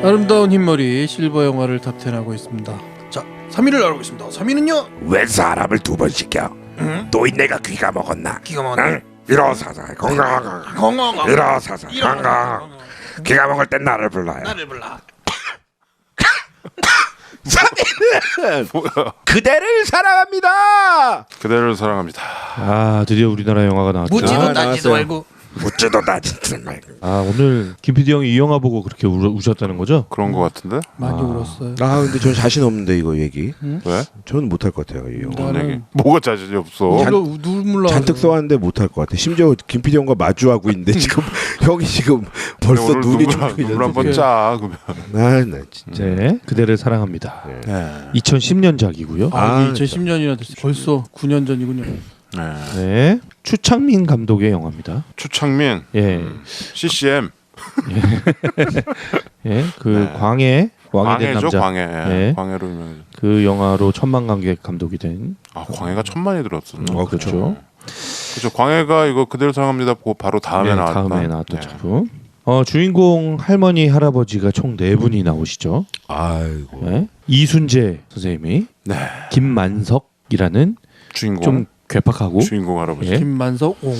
아름다운 흰머리 실버 영화를 탑10하고 있습니다. 자, 3위를 알아보겠습니다. 3위는요? 왜 사람을 두 번 시켜? 노인네가 귀가 먹었나? 기가 막히네. 일어서서 건강 일어서서 건강 귀가 먹을 땐 나를 불러요. 나를 불러. 그대를 사랑합니다. 그대를 사랑합니다. 아 드디어 우리나라 영화가 나왔죠. 묻지도 따지도 말고. 묻지도 따지도 말고. 아 오늘 김 PD 형이 이 영화 보고 그렇게 우셨다는 거죠? 그런 거 같은데? 많이 울었어요. 아 근데 전 자신 없는데 이거 얘기. 왜? 저는 못할 것 같아요 이 영화. 뭔 얘기? 뭐가 자신이 없어? 눈물 나. 잔뜩 써왔는데 못할 것 같아. 심지어 김PD 형과 마주하고 있는데 지금 형이 지금 벌써 오늘 눈이 눈물 한번 짜 그러면. 나 진짜. 네, 그대를 사랑합니다. 네. 2010년작이고요. 아, 2010년이나 됐어. 벌써 9년 전이군요. 네. 네, 추창민 감독의 영화입니다. 추창민. 예, CCM. 예, 그 광해 된 광해죠, 남자. 광해. 네. 광해로 유명해요. 그 영화로 천만 관객 감독이 된. 아, 광해가 천만이 들었었나? 그렇죠. 그렇죠. 광해가 이거 그대를 사랑합니다 보고 바로 다음에 네, 나왔던. 다음에 나왔던 네. 작품. 주인공 할머니 할아버지가 총 4분이 나오시죠. 아이고. 네. 이순재 선생님이 네. 김만석이라는 주인공. 좀 괴팍하고 주인공 할아버지. 예. 김만석 옹.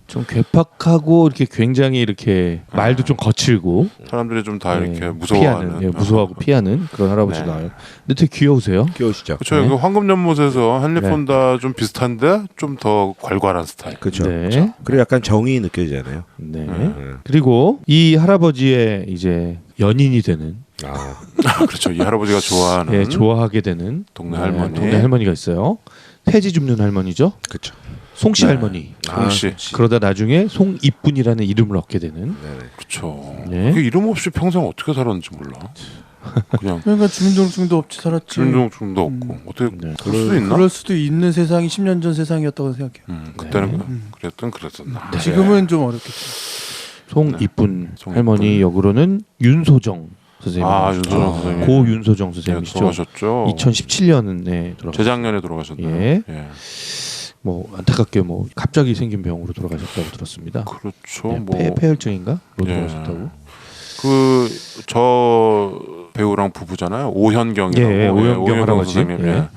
좀 괴팍하고 이렇게 굉장히 이렇게 말도 좀 거칠고 사람들이 좀 다 예, 이렇게 무서워하는. 피하는, 무서워하고 피하는 그런 할아버지 네. 나와요. 근데 되게 귀여우세요. 귀여우시죠? 그렇죠. 네. 이거 황금연못에서 헨리 폰다 좀 비슷한데 좀 더 괄괄한 스타일. 그렇죠. 네. 그리고 약간 정이 느껴지잖아요. 네. 네. 그리고 이 할아버지의 이제 연인이 되는 아, 그렇죠. 이 할아버지가 좋아하는 예, 좋아하게 되는 동네 할머니. 동네 할머니가 있어요. 태지 줍는 할머니죠. 그렇죠. 송씨 네. 할머니. 송씨. 그러다 나중에 송이쁜이라는 이름을 얻게 되는. 네네. 그렇죠. 네. 그 이름 없이 평생 어떻게 살았는지 몰라. 그냥 그러니까 주민등록증도 없이 살았지. 주민등록증도 없고 어떻게 네. 그럴 수도 있나? 그럴 수도 있는 세상이 10년 전 세상이었다고 생각해. 그때는 네. 그랬었나. 지금은 좀 어렵겠지. 송이쁜 송이쁜. 할머니 역으로는 윤소정 선생님. 아 윤소정 선생님. 고 윤소정 네, 선생님이시죠. 돌아가셨죠. 2017년에 돌아가셨어요. 재작년에 돌아가셨나요? 예. 예. 뭐 안타깝게 뭐 갑자기 생긴 병으로 돌아가셨다고 들었습니다. 그렇죠. 예, 뭐 폐혈증인가? 로 예. 돌아가셨다고. 그 저 배우랑 부부잖아요. 오현경이라고. 예, 오현경 할아버지. 선생님. 예. 예.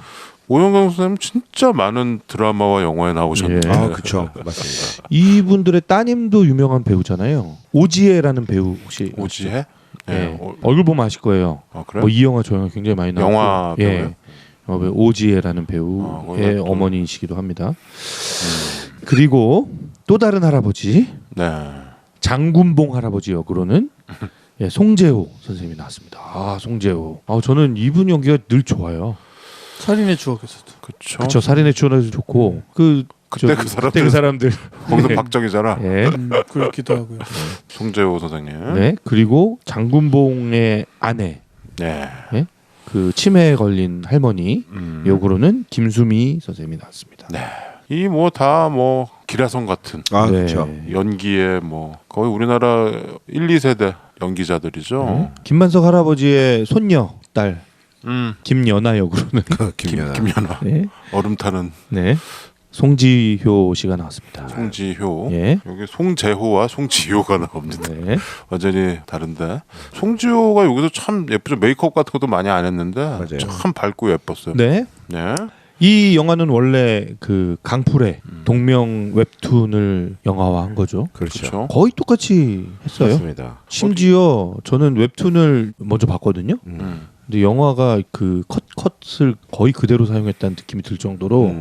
오현경 선생님 진짜 많은 드라마와 영화에 나오셨네요. 예. 아, 그렇죠. 맞습니다. 이분들의 따님도 유명한 배우잖아요. 오지혜라는 배우 혹시 오지혜? 예. 예. 얼굴 보면 아실 거예요. 아 그래? 뭐 이 영화 저 영화 굉장히 많이 나왔고. 영화 배우예요? 예. 오지혜라는 거기가 배우의 또- 어머니이시기도 합니다. 그리고 또 다른 할아버지 네. 장군봉 할아버지 역으로는 예, 송재호 선생님이 나왔습니다. 아 송재호. 저는 이분 연기가 늘 좋아요. 살인의 추억에서도. 그렇죠. 그쵸 살인의 추억에도 좋고 그때 그 그때 그 사람들 거기서 네. 박정희잖아. 예. 그렇기도 하고요. 송재호 선생님. 네 그리고 장군봉의 아내 네. 그 치매에 걸린 할머니 역으로는 김수미 선생님이 나왔습니다. 네. 이 뭐 다 뭐 기라성 같은 아, 네. 그렇죠. 연기에 뭐 거의 우리나라 1, 2세대 연기자들이죠. 네. 김만석 할아버지의 손녀 딸 김연아 역으로는 김연아. 김연아. 네. 얼음 타는 네 송지효 씨가 나왔습니다. 송지효. 예. 여기 송재호와 송지효가 나옵니다. 네. 완전히 다른데 송지효가 여기서 참 예쁘죠. 메이크업 같은 것도 많이 안 했는데 맞아요. 참 밝고 예뻤어요. 네. 네. 이 영화는 원래 그 강풀의 동명 웹툰을 영화화한 거죠. 그렇죠. 그렇죠. 거의 똑같이 했어요. 맞습니다. 심지어 저는 웹툰을 먼저 봤거든요. 음. 근데 영화가 그 컷을 거의 그대로 사용했다는 느낌이 들 정도로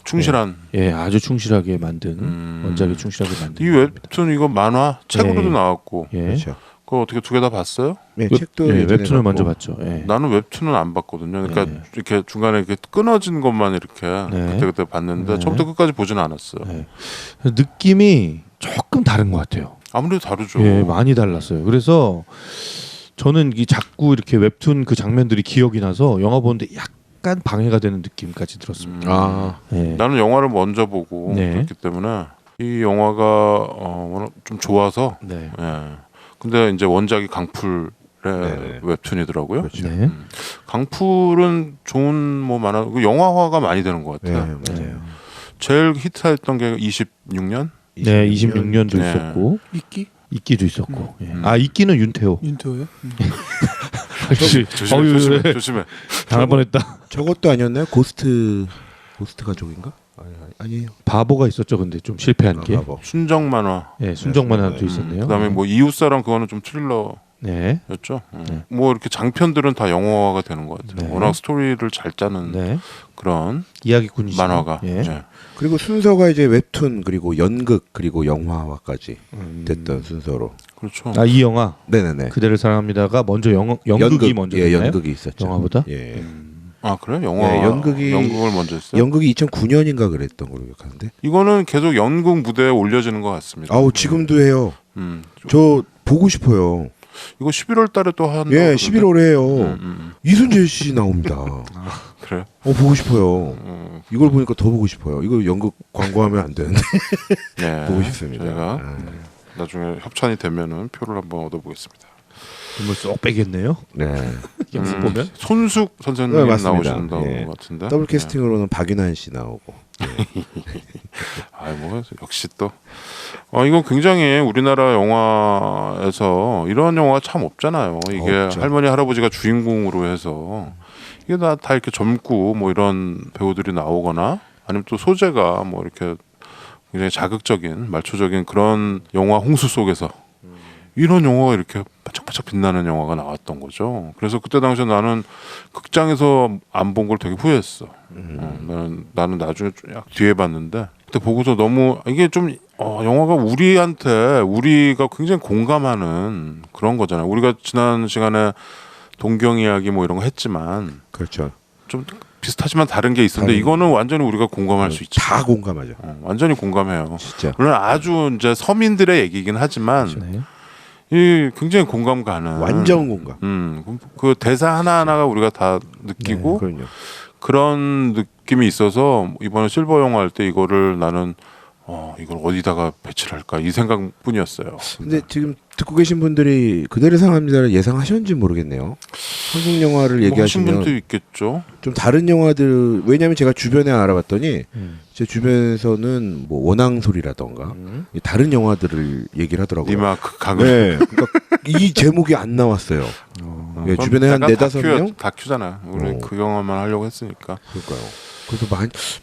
충실한 예 아주 충실하게 만든 원작에 충실하게 만든 이 웹툰 이거 만화 책으로도 예. 나왔고 예. 그렇죠. 그거 어떻게 두 개 다 봤어요? 네, 웹, 책도 예, 예전에 웹툰을 봤고. 먼저 봤죠. 예. 나는 웹툰은 안 봤거든요. 그러니까 네. 이렇게 중간에 이렇게 끊어진 것만 이렇게 네. 그때 봤는데 네. 처음부터 끝까지 보지는 않았어요. 네. 느낌이 조금 다른 것 같아요. 아무래도 다르죠. 예, 많이 달랐어요. 그래서 저는 이 자꾸 이렇게 웹툰 그 장면들이 기억이 나서 영화 보는데 약간 방해가 되는 느낌까지 들었습니다. 아, 예. 나는 영화를 먼저 보고 네. 그렇기 때문에 이 영화가 워낙 좀 좋아서 네. 예. 근데 이제 원작이 강풀의 네네. 웹툰이더라고요. 그렇죠. 네. 강풀은 좋은 뭐 만화 그 영화화가 많이 되는 것 네, 같아요. 맞아요. 제일 히트했던 게 26년? 네, 26년도 네. 있었고 이끼? 이끼도 있었고. 예. 아 이끼는 윤태호. 윤태호요? 조심해. 조심해. 당할 뻔했다. 저것도 아니었나요? 고스트 가족인가? 아니에요. 바보가 있었죠. 근데 좀 실패한 게. 바보. 순정 만화. 예, 순정 만화도 있었네요. 그다음에 뭐 이웃사람 그거는 좀 트릴러였죠. 네. 뭐 이렇게 장편들은 다 영화화가 되는 것 같아요. 네. 워낙 스토리를 잘 짜는 네. 그런 이야기꾼이죠. 만화가. 예. 네. 그리고 순서가 이제 웹툰 그리고 연극 그리고 영화화까지 됐던 순서로. 그렇죠. 아, 이 영화 네네네. 그대를 사랑합니다가 먼저 연극이 먼저 예, 됐나요? 연극이 있었죠. 영화보다? 예. 아 그래? 영화 네, 연극을 먼저 했어요? 연극이 2009년인가 그랬던 걸로 기억하는데. 이거는 계속 연극 무대에 올려지는 것 같습니다. 아우 지금도 해요. 저 보고 싶어요. 이거 11월 달에 또 한다고 예, 그러던데? 11월에 해요. 이순재 씨 나옵니다. 그래요? 보고 싶어요. 이걸 보니까 더 보고 싶어요. 이거 연극 광고하면 안 되는데. 네, 보고 싶습니다. 저희가 나중에 협찬이 되면은 표를 한번 얻어보겠습니다. 돈을 쏙 빼겠네요. 네. 영상 보면. 손숙 선생님 네, 맞습니다. 나오신다고 예. 같은데. 더블 캐스팅으로는 박윤환 씨 나오고. 뭐 역시 또 이건 굉장히 우리나라 영화에서 이런 영화가 참 없잖아요. 이게 없죠. 할머니 할아버지가 주인공으로 해서 이게 다 이렇게 젊고 뭐 이런 배우들이 나오거나 아니면 또 소재가 뭐 이렇게 굉장히 자극적인 말초적인 그런 영화 홍수 속에서 이런 영화가 이렇게 바짝바짝 빛나는 영화가 나왔던 거죠. 그래서 그때 당시에 나는 극장에서 안 본 걸 되게 후회했어. 나는 나중에 좀 약 뒤에 봤는데 그때 보고서 너무 이게 좀 영화가 우리가 굉장히 공감하는 그런 거잖아요. 우리가 지난 시간에 동경 이야기 뭐 이런 거 했지만 그렇죠. 좀 비슷하지만 다른 게 있었는데 이거는 완전히 우리가 공감할 수 있죠. 다 공감하죠. 완전히 공감해요. 진짜. 물론 아주 이제 서민들의 얘기긴 하지만 네. 이 굉장히 공감 가는 완전 공감. 그 대사 하나하나가 우리가 다 느끼고 그럼요. 그런 느낌이 있어서 이번에 실버 영화 할 때 이거를 나는 이걸 어디다가 배치를 할까 이 생각뿐이었어요. 근데 지금 듣고 계신 분들이 그대를 사랑합니다를 예상하셨는지 모르겠네요. 한국 영화를 뭐 하신 얘기하시면 분도 있겠죠. 좀 다른 영화들 왜냐하면 제가 주변에 알아봤더니 제 주변에서는 뭐 원앙소리라던가 다른 영화들을 얘기를 하더라고요. 니마크 각을. 네, 그러니까 이 제목이 안 나왔어요. 예, 주변에 한 4-5명? 다큐잖아. 우리 그 영화만 하려고 했으니까. 그러니까요. 그래서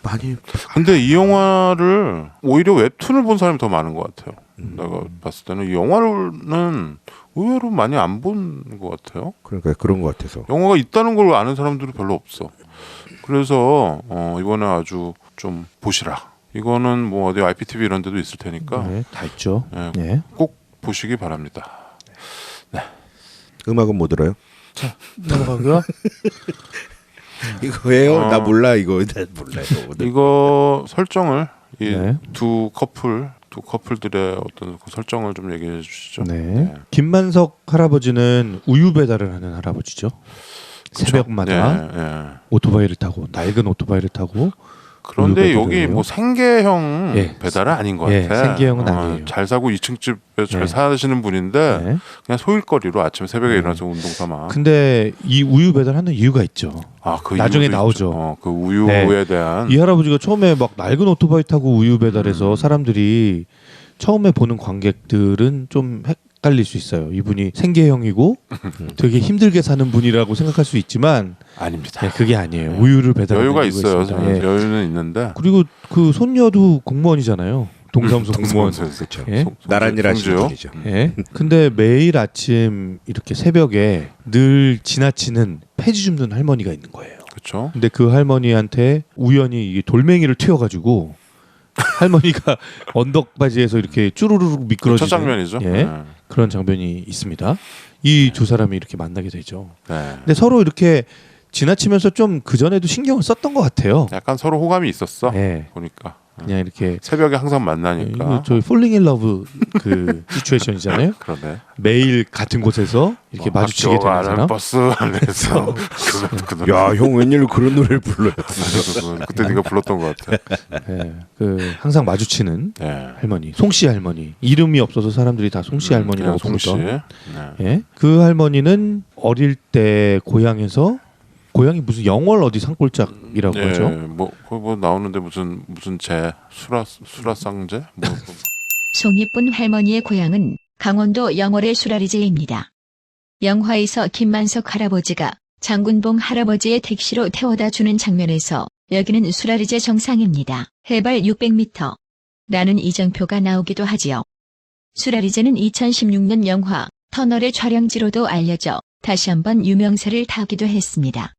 많이 근데 이 영화를 오히려 웹툰을 본 사람이 더 많은 것 같아요. 내가 봤을 때는 이 영화는 의외로 많이 안 본 것 같아요. 그러니까 그런 것 같아서. 영화가 있다는 걸 아는 사람들이 별로 없어. 그래서 이번에 아주 좀 보시라. 이거는 뭐 어디 IPTV 이런 데도 있을 테니까 네, 다 있죠. 네, 네. 꼭 보시기 바랍니다. 음악은 뭐 들어요? 넘어가고요. 이거예요? 나 몰라 이거. 나 몰라요. 이거 설정을 이 네. 두 커플들의 어떤 그 설정을 좀 얘기해 주시죠. 네. 김만석 할아버지는 우유 배달을 하는 할아버지죠. 그쵸? 새벽마다 예. 오토바이를 타고 낡은 오토바이를 타고 그런데 우유 여기 배달이에요? 뭐 생계형 예. 배달은 아닌 것 예, 같아. 생계형은 아니에요. 잘 사고 2층 집에 잘 네. 사시는 분인데 네. 그냥 소일거리로 아침에 새벽에 일어나서 운동 삼아. 근데 이 우유 배달하는 이유가 있죠. 그 나중에 이유도 나오죠. 있죠. 그 우유에 네. 대한 이 할아버지가 처음에 막 낡은 오토바이 타고 우유 배달해서 사람들이 처음에 보는 관객들은 좀 헷갈릴 수 있어요. 이분이 생계형이고 되게 힘들게 사는 분이라고 생각할 수 있지만 아닙니다. 네, 그게 아니에요. 우유를 배달하는 여유가 이유가 있어요. 있습니다. 예. 여유는 있는데. 그리고 그 손녀도 공무원이잖아요. 동사무소 공무원. 그렇죠. 예? 나란 일 하시는 성주요? 분이죠. 예. 근데 매일 아침 이렇게 새벽에 늘 지나치는 폐지 줍는 할머니가 있는 거예요. 그렇죠. 근데 그 할머니한테 우연히 이 돌멩이를 튀어가지고 할머니가 언덕바지에서 이렇게 쭈루루룩 첫 미끄러지는 장면이죠. 예, 네. 그런 장면이 있습니다. 이 두 사람이 이렇게 만나게 되죠. 네. 근데 서로 이렇게 지나치면서 좀 그 전에도 신경을 썼던 것 같아요. 약간 서로 호감이 있었어. 예. 보니까. 그냥 이렇게 새벽에 항상 만나니까. 이거 저희 폴링 인 러브 그 시츄에이션이잖아요. 그러네. 매일 같은 곳에서 이렇게 마주치게 되는 가는 사람. 버스 안에서 그 노래. 야, 형 웬일로 그런 노래를 불러요? 그때 네가 불렀던 것 같아. 예, 그 항상 마주치는 네. 할머니, 송씨 할머니. 이름이 없어서 사람들이 다 송씨 할머니라고 그냥 송씨. 부르던. 네. 예, 그 할머니는 어릴 때 고향에서 고향이 무슨 영월 어디 산골짜기라고 예, 하죠. 뭐 나오는데 무슨 수라상제? 뭐 송이뿐 할머니의 고향은 강원도 영월의 수라리제입니다. 영화에서 김만석 할아버지가 장군봉 할아버지의 택시로 태워다 주는 장면에서 여기는 수라리제 정상입니다. 해발 600m 라는 이정표가 나오기도 하지요. 수라리제는 2016년 영화 터널의 촬영지로도 알려져 다시 한번 유명세를 타기도 했습니다.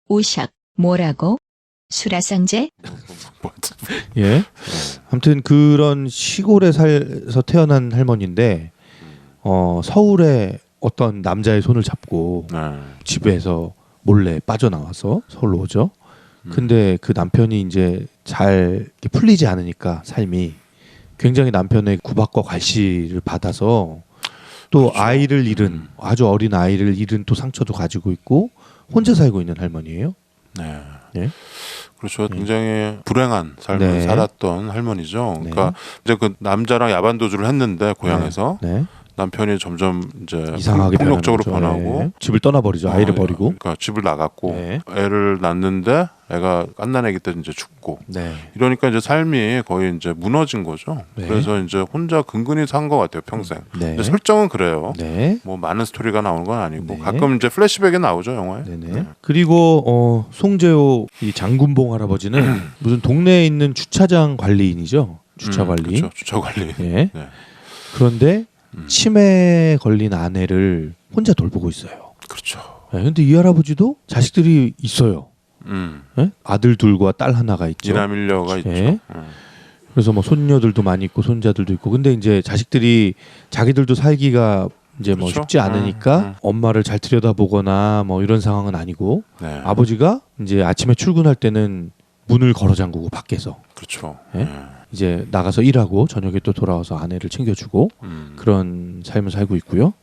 오샥, 뭐라고? 수라상제? 예. 아무튼 그런 시골에 살서 태어난 할머니인데 서울에 어떤 남자의 손을 잡고 네. 집에서 몰래 빠져나와서 서울로 오죠. 근데 그 남편이 이제 잘 이렇게 풀리지 않으니까 삶이 굉장히 남편의 구박과 괄시를 받아서 또 그렇죠. 아이를 잃은 아주 어린 아이를 잃은 또 상처도 가지고 있고 혼자 살고 있는 할머니예요. 네. 예? 그렇죠. 굉장히 불행한 삶을 네. 살았던 할머니죠. 네. 그러니까 이제 그 남자랑 야반 도주를 했는데 고향에서 네. 남편이 점점 이제 이상하게 폭력적으로 변하는 거죠. 변하고 네. 집을 떠나버리죠. 아이를 버리고. 그러니까 집을 나갔고 네. 애를 낳는데 애가 갓난아기 때 이제 죽고 네. 이러니까 이제 삶이 거의 이제 무너진 거죠. 네. 그래서 이제 혼자 근근히 산 것 같아요 평생. 네. 근데 설정은 그래요. 네. 뭐 많은 스토리가 나오는 건 아니고 네. 가끔 이제 플래시백에 나오죠 영화에. 네네. 그리고 송재호 이 장군봉 할아버지는 무슨 동네에 있는 주차장 관리인이죠. 주차 관리. 그렇죠. 주차 관리. 예. 네. 그런데 치매에 걸린 아내를 혼자 돌보고 있어요. 그렇죠. 예, 근데 이 할아버지도 자식들이 있어요. 예? 아들 둘과 딸 하나가 있죠. 이남일녀가 있죠. 예. 그래서 뭐 손녀들도 많이 있고 손자들도 있고. 근데 이제 자식들이 자기들도 살기가 이제 뭐 그렇죠. 쉽지 않으니까 엄마를 잘 들여다보거나 뭐 이런 상황은 아니고 네. 아버지가 이제 아침에 출근할 때는 문을 걸어 잠그고 밖에서 그렇죠. 예? 이제 나가서 일하고 저녁에 또 돌아와서 아내를 챙겨주고 그런 삶을 살고 있고요.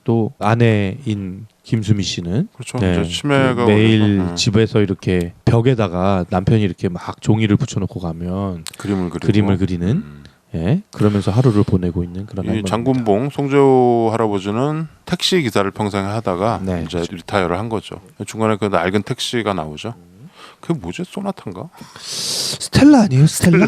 또 아내인 김수미 씨는 그렇죠. 네, 이제 치매가 매일 걸려서, 집에서 이렇게 벽에다가 남편이 이렇게 막 종이를 붙여놓고 가면 그림을 그리고 그림을 그리는 예, 그러면서 하루를 보내고 있는 그런 이 할머니입니다. 장군봉 송재호 할아버지는 택시 기사를 평생 하다가 네. 이제 리타이어를 한 거죠. 중간에 그 낡은 택시가 나오죠. 그게 뭐지? 소나타인가? 스텔라 아니에요? 스텔라?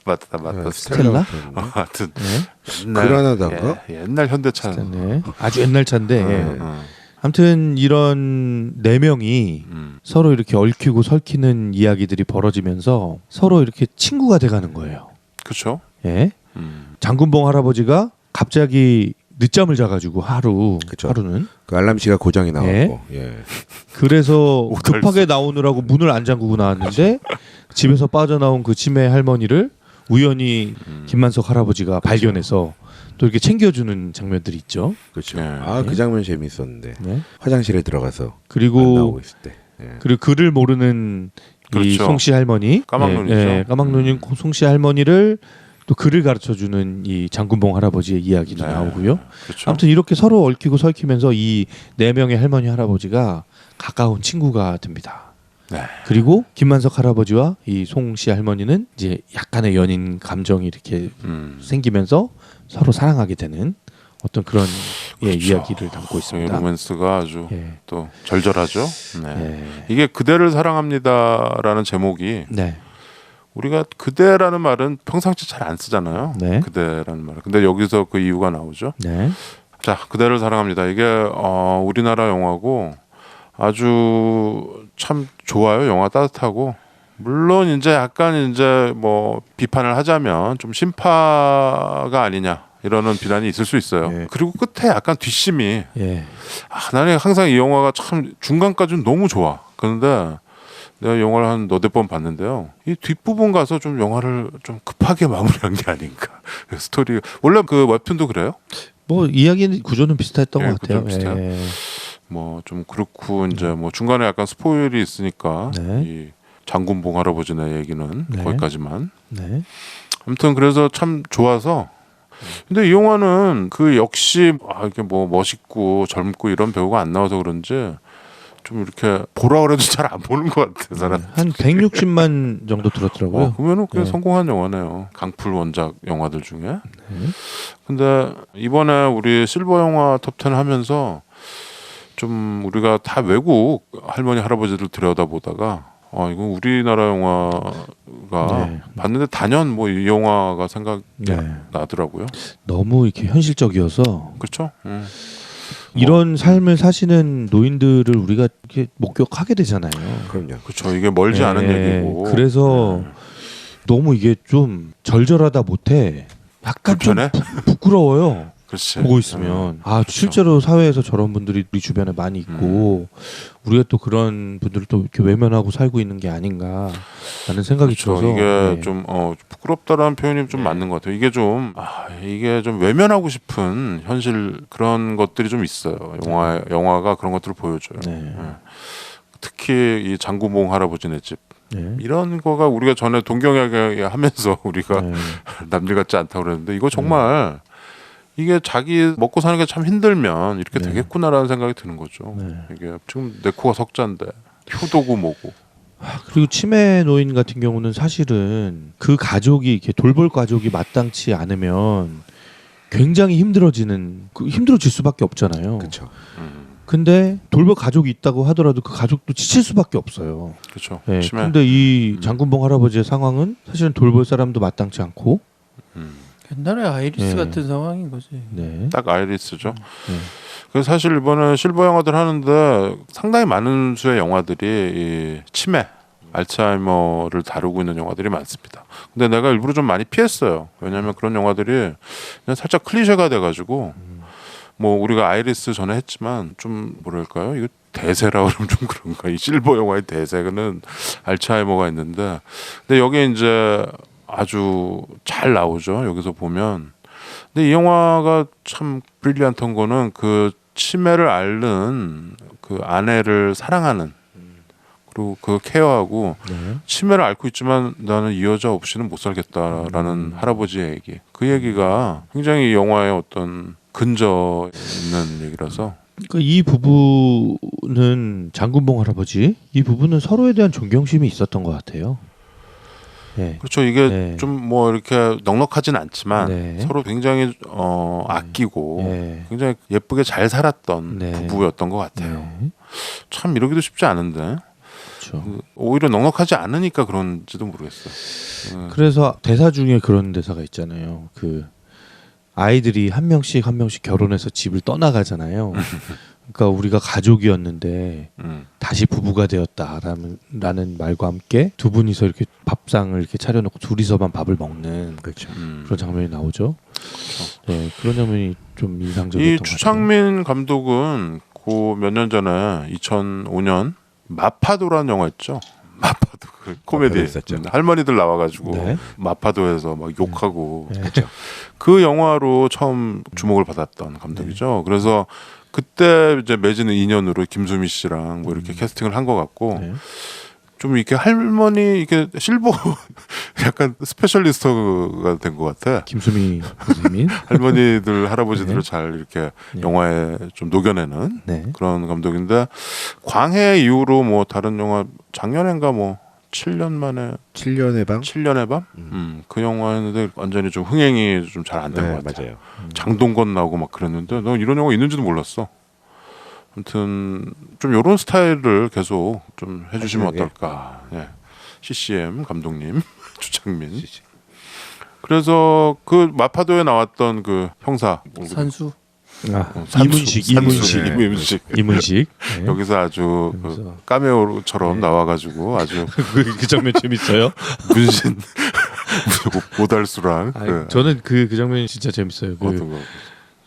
맞다. 스텔라? 하여튼 네. 옛날 그라나다인가? 옛날 현대차. 네. 아주 옛날 차인데 예. 어. 아무튼 이런 네 명이 서로 이렇게 얽히고 설키는 이야기들이 벌어지면서 서로 이렇게 친구가 돼가는 거예요. 그렇죠. 예. 장군봉 할아버지가 갑자기 늦잠을 자가지고 그쵸. 하루는 그 알람 씨가 고장이 나왔고. 예. 그래서 오달수. 급하게 나오느라고 문을 안 잠그고 나왔는데 집에서 빠져나온 그 치매 할머니를 우연히 김만석 할아버지가 발견해서 또 이렇게 챙겨주는 장면들이 있죠. 그렇죠. 예. 아, 그 장면 재밌었는데. 네. 화장실에 들어가서 안 그리고 나오고 있을 때. 예. 그리고 글을 모르는 이 그렇죠. 송씨 할머니, 까막눈이죠. 까막눈인 송씨 할머니를 또 글을 가르쳐주는 이 장군봉 할아버지의 이야기도 네. 나오고요. 그렇죠. 아무튼 이렇게 서로 얽히고 설키면서 이 네 명의 할머니 할아버지가 가까운 친구가 됩니다. 네. 그리고 김만석 할아버지와 이 송씨 할머니는 이제 약간의 연인 감정이 이렇게 생기면서 서로 사랑하게 되는 어떤 그런 예, 그렇죠. 이야기를 담고 이 있습니다. 로맨스가 아주 예. 또 절절하죠. 네. 예. 이게 그대를 사랑합니다라는 제목이 네. 우리가 그대라는 말은 평상시 잘 안 쓰잖아요. 네. 그대라는 말. 근데 여기서 그 이유가 나오죠. 네. 자, 그대를 사랑합니다. 이게 우리나라 영화고 아주 참 좋아요. 영화 따뜻하고 물론 이제 약간 이제 뭐 비판을 하자면 좀 심파가 아니냐 이러는 비난이 있을 수 있어요. 예. 그리고 끝에 약간 뒷심이 예. 나는 항상 이 영화가 참 중간까지는 너무 좋아. 그런데 내가 영화를 한 너댓 번 봤는데요. 이 뒷부분 가서 좀 영화를 좀 급하게 마무리한 게 아닌가. 스토리 원래 그 웹툰도 그래요? 뭐 이야기 구조는 비슷했던 예, 것 같아요. 구조는 비슷해요. 예. 뭐 좀 그렇고 이제 뭐 중간에 약간 스포일이 있으니까 네. 이 장군봉 할아버지네 얘기는 네. 거기까지만. 네. 아무튼 그래서 참 좋아서. 근데 이 영화는 그 역시 이게 뭐 멋있고 젊고 이런 배우가 안 나와서 그런지 좀 이렇게 보라 그래도 잘 안 보는 것 같아 사람. 한 160만 정도 들었더라고요. 그러면은 꽤 네. 성공한 영화네요. 강풀 원작 영화들 중에. 근데 이번에 우리 실버 영화 톱10 하면서 좀 우리가 다 외국 할머니 할아버지들 들여다보다가 이건 우리나라 영화가 네. 봤는데 단연 뭐 이 영화가 생각이 네. 나더라고요. 너무 이렇게 현실적이어서 그렇죠? 이런 삶을 사시는 노인들을 우리가 이렇게 목격하게 되잖아요. 그럼요. 그렇죠. 이게 멀지 않은 얘기고. 그래서 너무 이게 좀 절절하다 못해 약간 불편해? 좀 부끄러워요. 그렇지. 보고 있으면 그렇죠. 실제로 사회에서 저런 분들이 우리 주변에 많이 있고 우리가 또 그런 분들을 또 이렇게 외면하고 살고 있는 게 아닌가라는 생각이 그렇죠. 들어서 이게 네. 좀 부끄럽다라는 표현이 좀 맞는 것 같아요. 이게 좀 외면하고 싶은 현실 그런 것들이 좀 있어요. 영화가 그런 것들을 보여줘요. 네. 특히 이 장구봉 할아버지네 집 네. 이런 거가 우리가 전에 동경하게 하면서 우리가 네. 남일 같지 않다고 그랬는데 이거 정말 이게 자기 먹고 사는 게 참 힘들면 이렇게 네. 되겠구나라는 생각이 드는 거죠. 네. 이게 지금 내 코가 석자인데 효도고 뭐고. 그리고 치매 노인 같은 경우는 사실은 그 가족이 이렇게 돌볼 가족이 마땅치 않으면 굉장히 힘들어질 수밖에 없잖아요. 그렇죠. 근데 돌볼 가족이 있다고 하더라도 그 가족도 지칠 수밖에 없어요. 그렇죠. 네. 심해. 근데 이 장군봉 할아버지의 상황은 사실은 돌볼 사람도 마땅치 않고 옛날에 아이리스 네. 같은 상황인 거지. 네. 딱 아이리스죠. 네. 그래서 사실 이번에 실버 영화들 하는데 상당히 많은 수의 영화들이 이 치매, 알츠하이머를 다루고 있는 영화들이 많습니다. 근데 내가 일부러 좀 많이 피했어요. 왜냐하면 그런 영화들이 그냥 살짝 클리셰가 돼가지고 뭐 우리가 아이리스 전에 했지만 좀 뭐랄까요? 이거 대세라 그러면 좀 그런가? 이 실버 영화의 대세는 알츠하이머가 있는데, 근데 여기 이제 아주 잘 나오죠. 여기서 보면. 근데 이 영화가 참 브릴리언트한 거는 그 치매를 앓는 그 아내를 사랑하는 그리고 그 케어하고 네. 치매를 앓고 있지만 나는 이 여자 없이는 못 살겠다라는 할아버지의 얘기. 그 얘기가 굉장히 이 영화의 어떤 근저 있는 얘기라서. 그러니까 이 부부는 장군봉 할아버지 이 부부는 서로에 대한 존경심이 있었던 것 같아요. 네. 그렇죠. 이게 네. 좀 뭐 이렇게 넉넉하진 않지만 네. 서로 굉장히 아끼고 네. 굉장히 예쁘게 잘 살았던 네. 부부였던 것 같아요. 네. 참 이러기도 쉽지 않은데 그렇죠. 오히려 넉넉하지 않으니까 그런지도 모르겠어요. 그래서 대사 중에 그런 대사가 있잖아요. 그 아이들이 한 명씩 결혼해서 집을 떠나가잖아요. 그러니까 우리가 가족이었는데 다시 부부가 되었다라는 말과 함께 두 분이서 이렇게 밥상을 이렇게 차려놓고 둘이서만 밥을 먹는 그렇죠. 그런 장면이 나오죠. 네, 그런 장면이 좀 인상적이었던 이 것 같아요. 주창민 감독은 그 몇 년 전에 2005년 마파도라는 영화 있죠. 마파도 그 코미디 마파도 있었죠. 할머니들 나와가지고 네. 마파도에서 막 욕하고 네. 그 영화로 처음 주목을 받았던 감독이죠. 그래서 그때 이제 맺은 인연으로 김수미 씨랑 뭐 이렇게 캐스팅을 한 것 같고 네. 좀 이렇게 할머니 이게 실버 약간 스페셜리스트가 된 것 같아. 김수미 선생님. 할머니들 할아버지들을 네. 잘 이렇게 네. 영화에 좀 녹여내는 네. 그런 감독인데 광해 이후로 뭐 다른 영화 작년인가 뭐 7년 만에 7년의 방. 7년의 밤? 그 영화 했는데 완전히 좀 흥행이 좀 잘 안 된 것 같아요. 맞아요. 장동건 나오고 막 그랬는데 너 이런 영화 있는지도 몰랐어. 아무튼 좀 이런 스타일을 계속 좀 해주시면 마지막에. 어떨까. 예. CCM 감독님 주창민. 그래서 그 마파도에 나왔던 그 형사 산수. 이문식 이문식. 네. 여기서 아주 여기서. 그 카메오처럼 네. 나와가지고 아주 그 장면 재밌어요. 문신 오달수랑 저는 그 장면이 진짜 재밌어요. 어떤 거.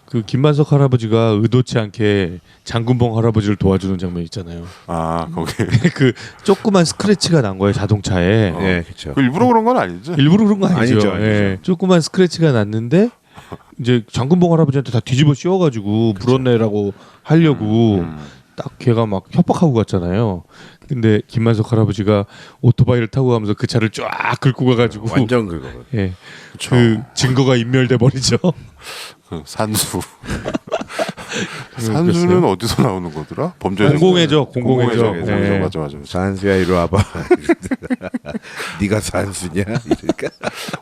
그 김만석 할아버지가 의도치 않게 장군봉 할아버지를 도와주는 장면 있잖아요. 아 거기 그 조그만 스크래치가 난 거예요 자동차에. 네, 그렇죠. 그 일부러 그런 건 아니지? 일부러 그런 거 아니죠. 아니죠, 아니죠. 예. 조그만 스크래치가 났는데 이제 장군봉 할아버지한테 다 뒤집어 씌워가지고 불었네라고 하려고 딱 걔가 막 협박하고 갔잖아요. 근데 김만석 할아버지가 오토바이를 타고 가면서 그 차를 쫙 긁고 가가지고 완전 그거. 예. 그쵸. 그 증거가 인멸돼 버리죠. 그 산수. 산수는 어디서 나오는 거더라? 범죄 공공의죠. 공공의죠. 예. 맞아. 산수야 이리 와봐. 네가 산수냐? 이러니까.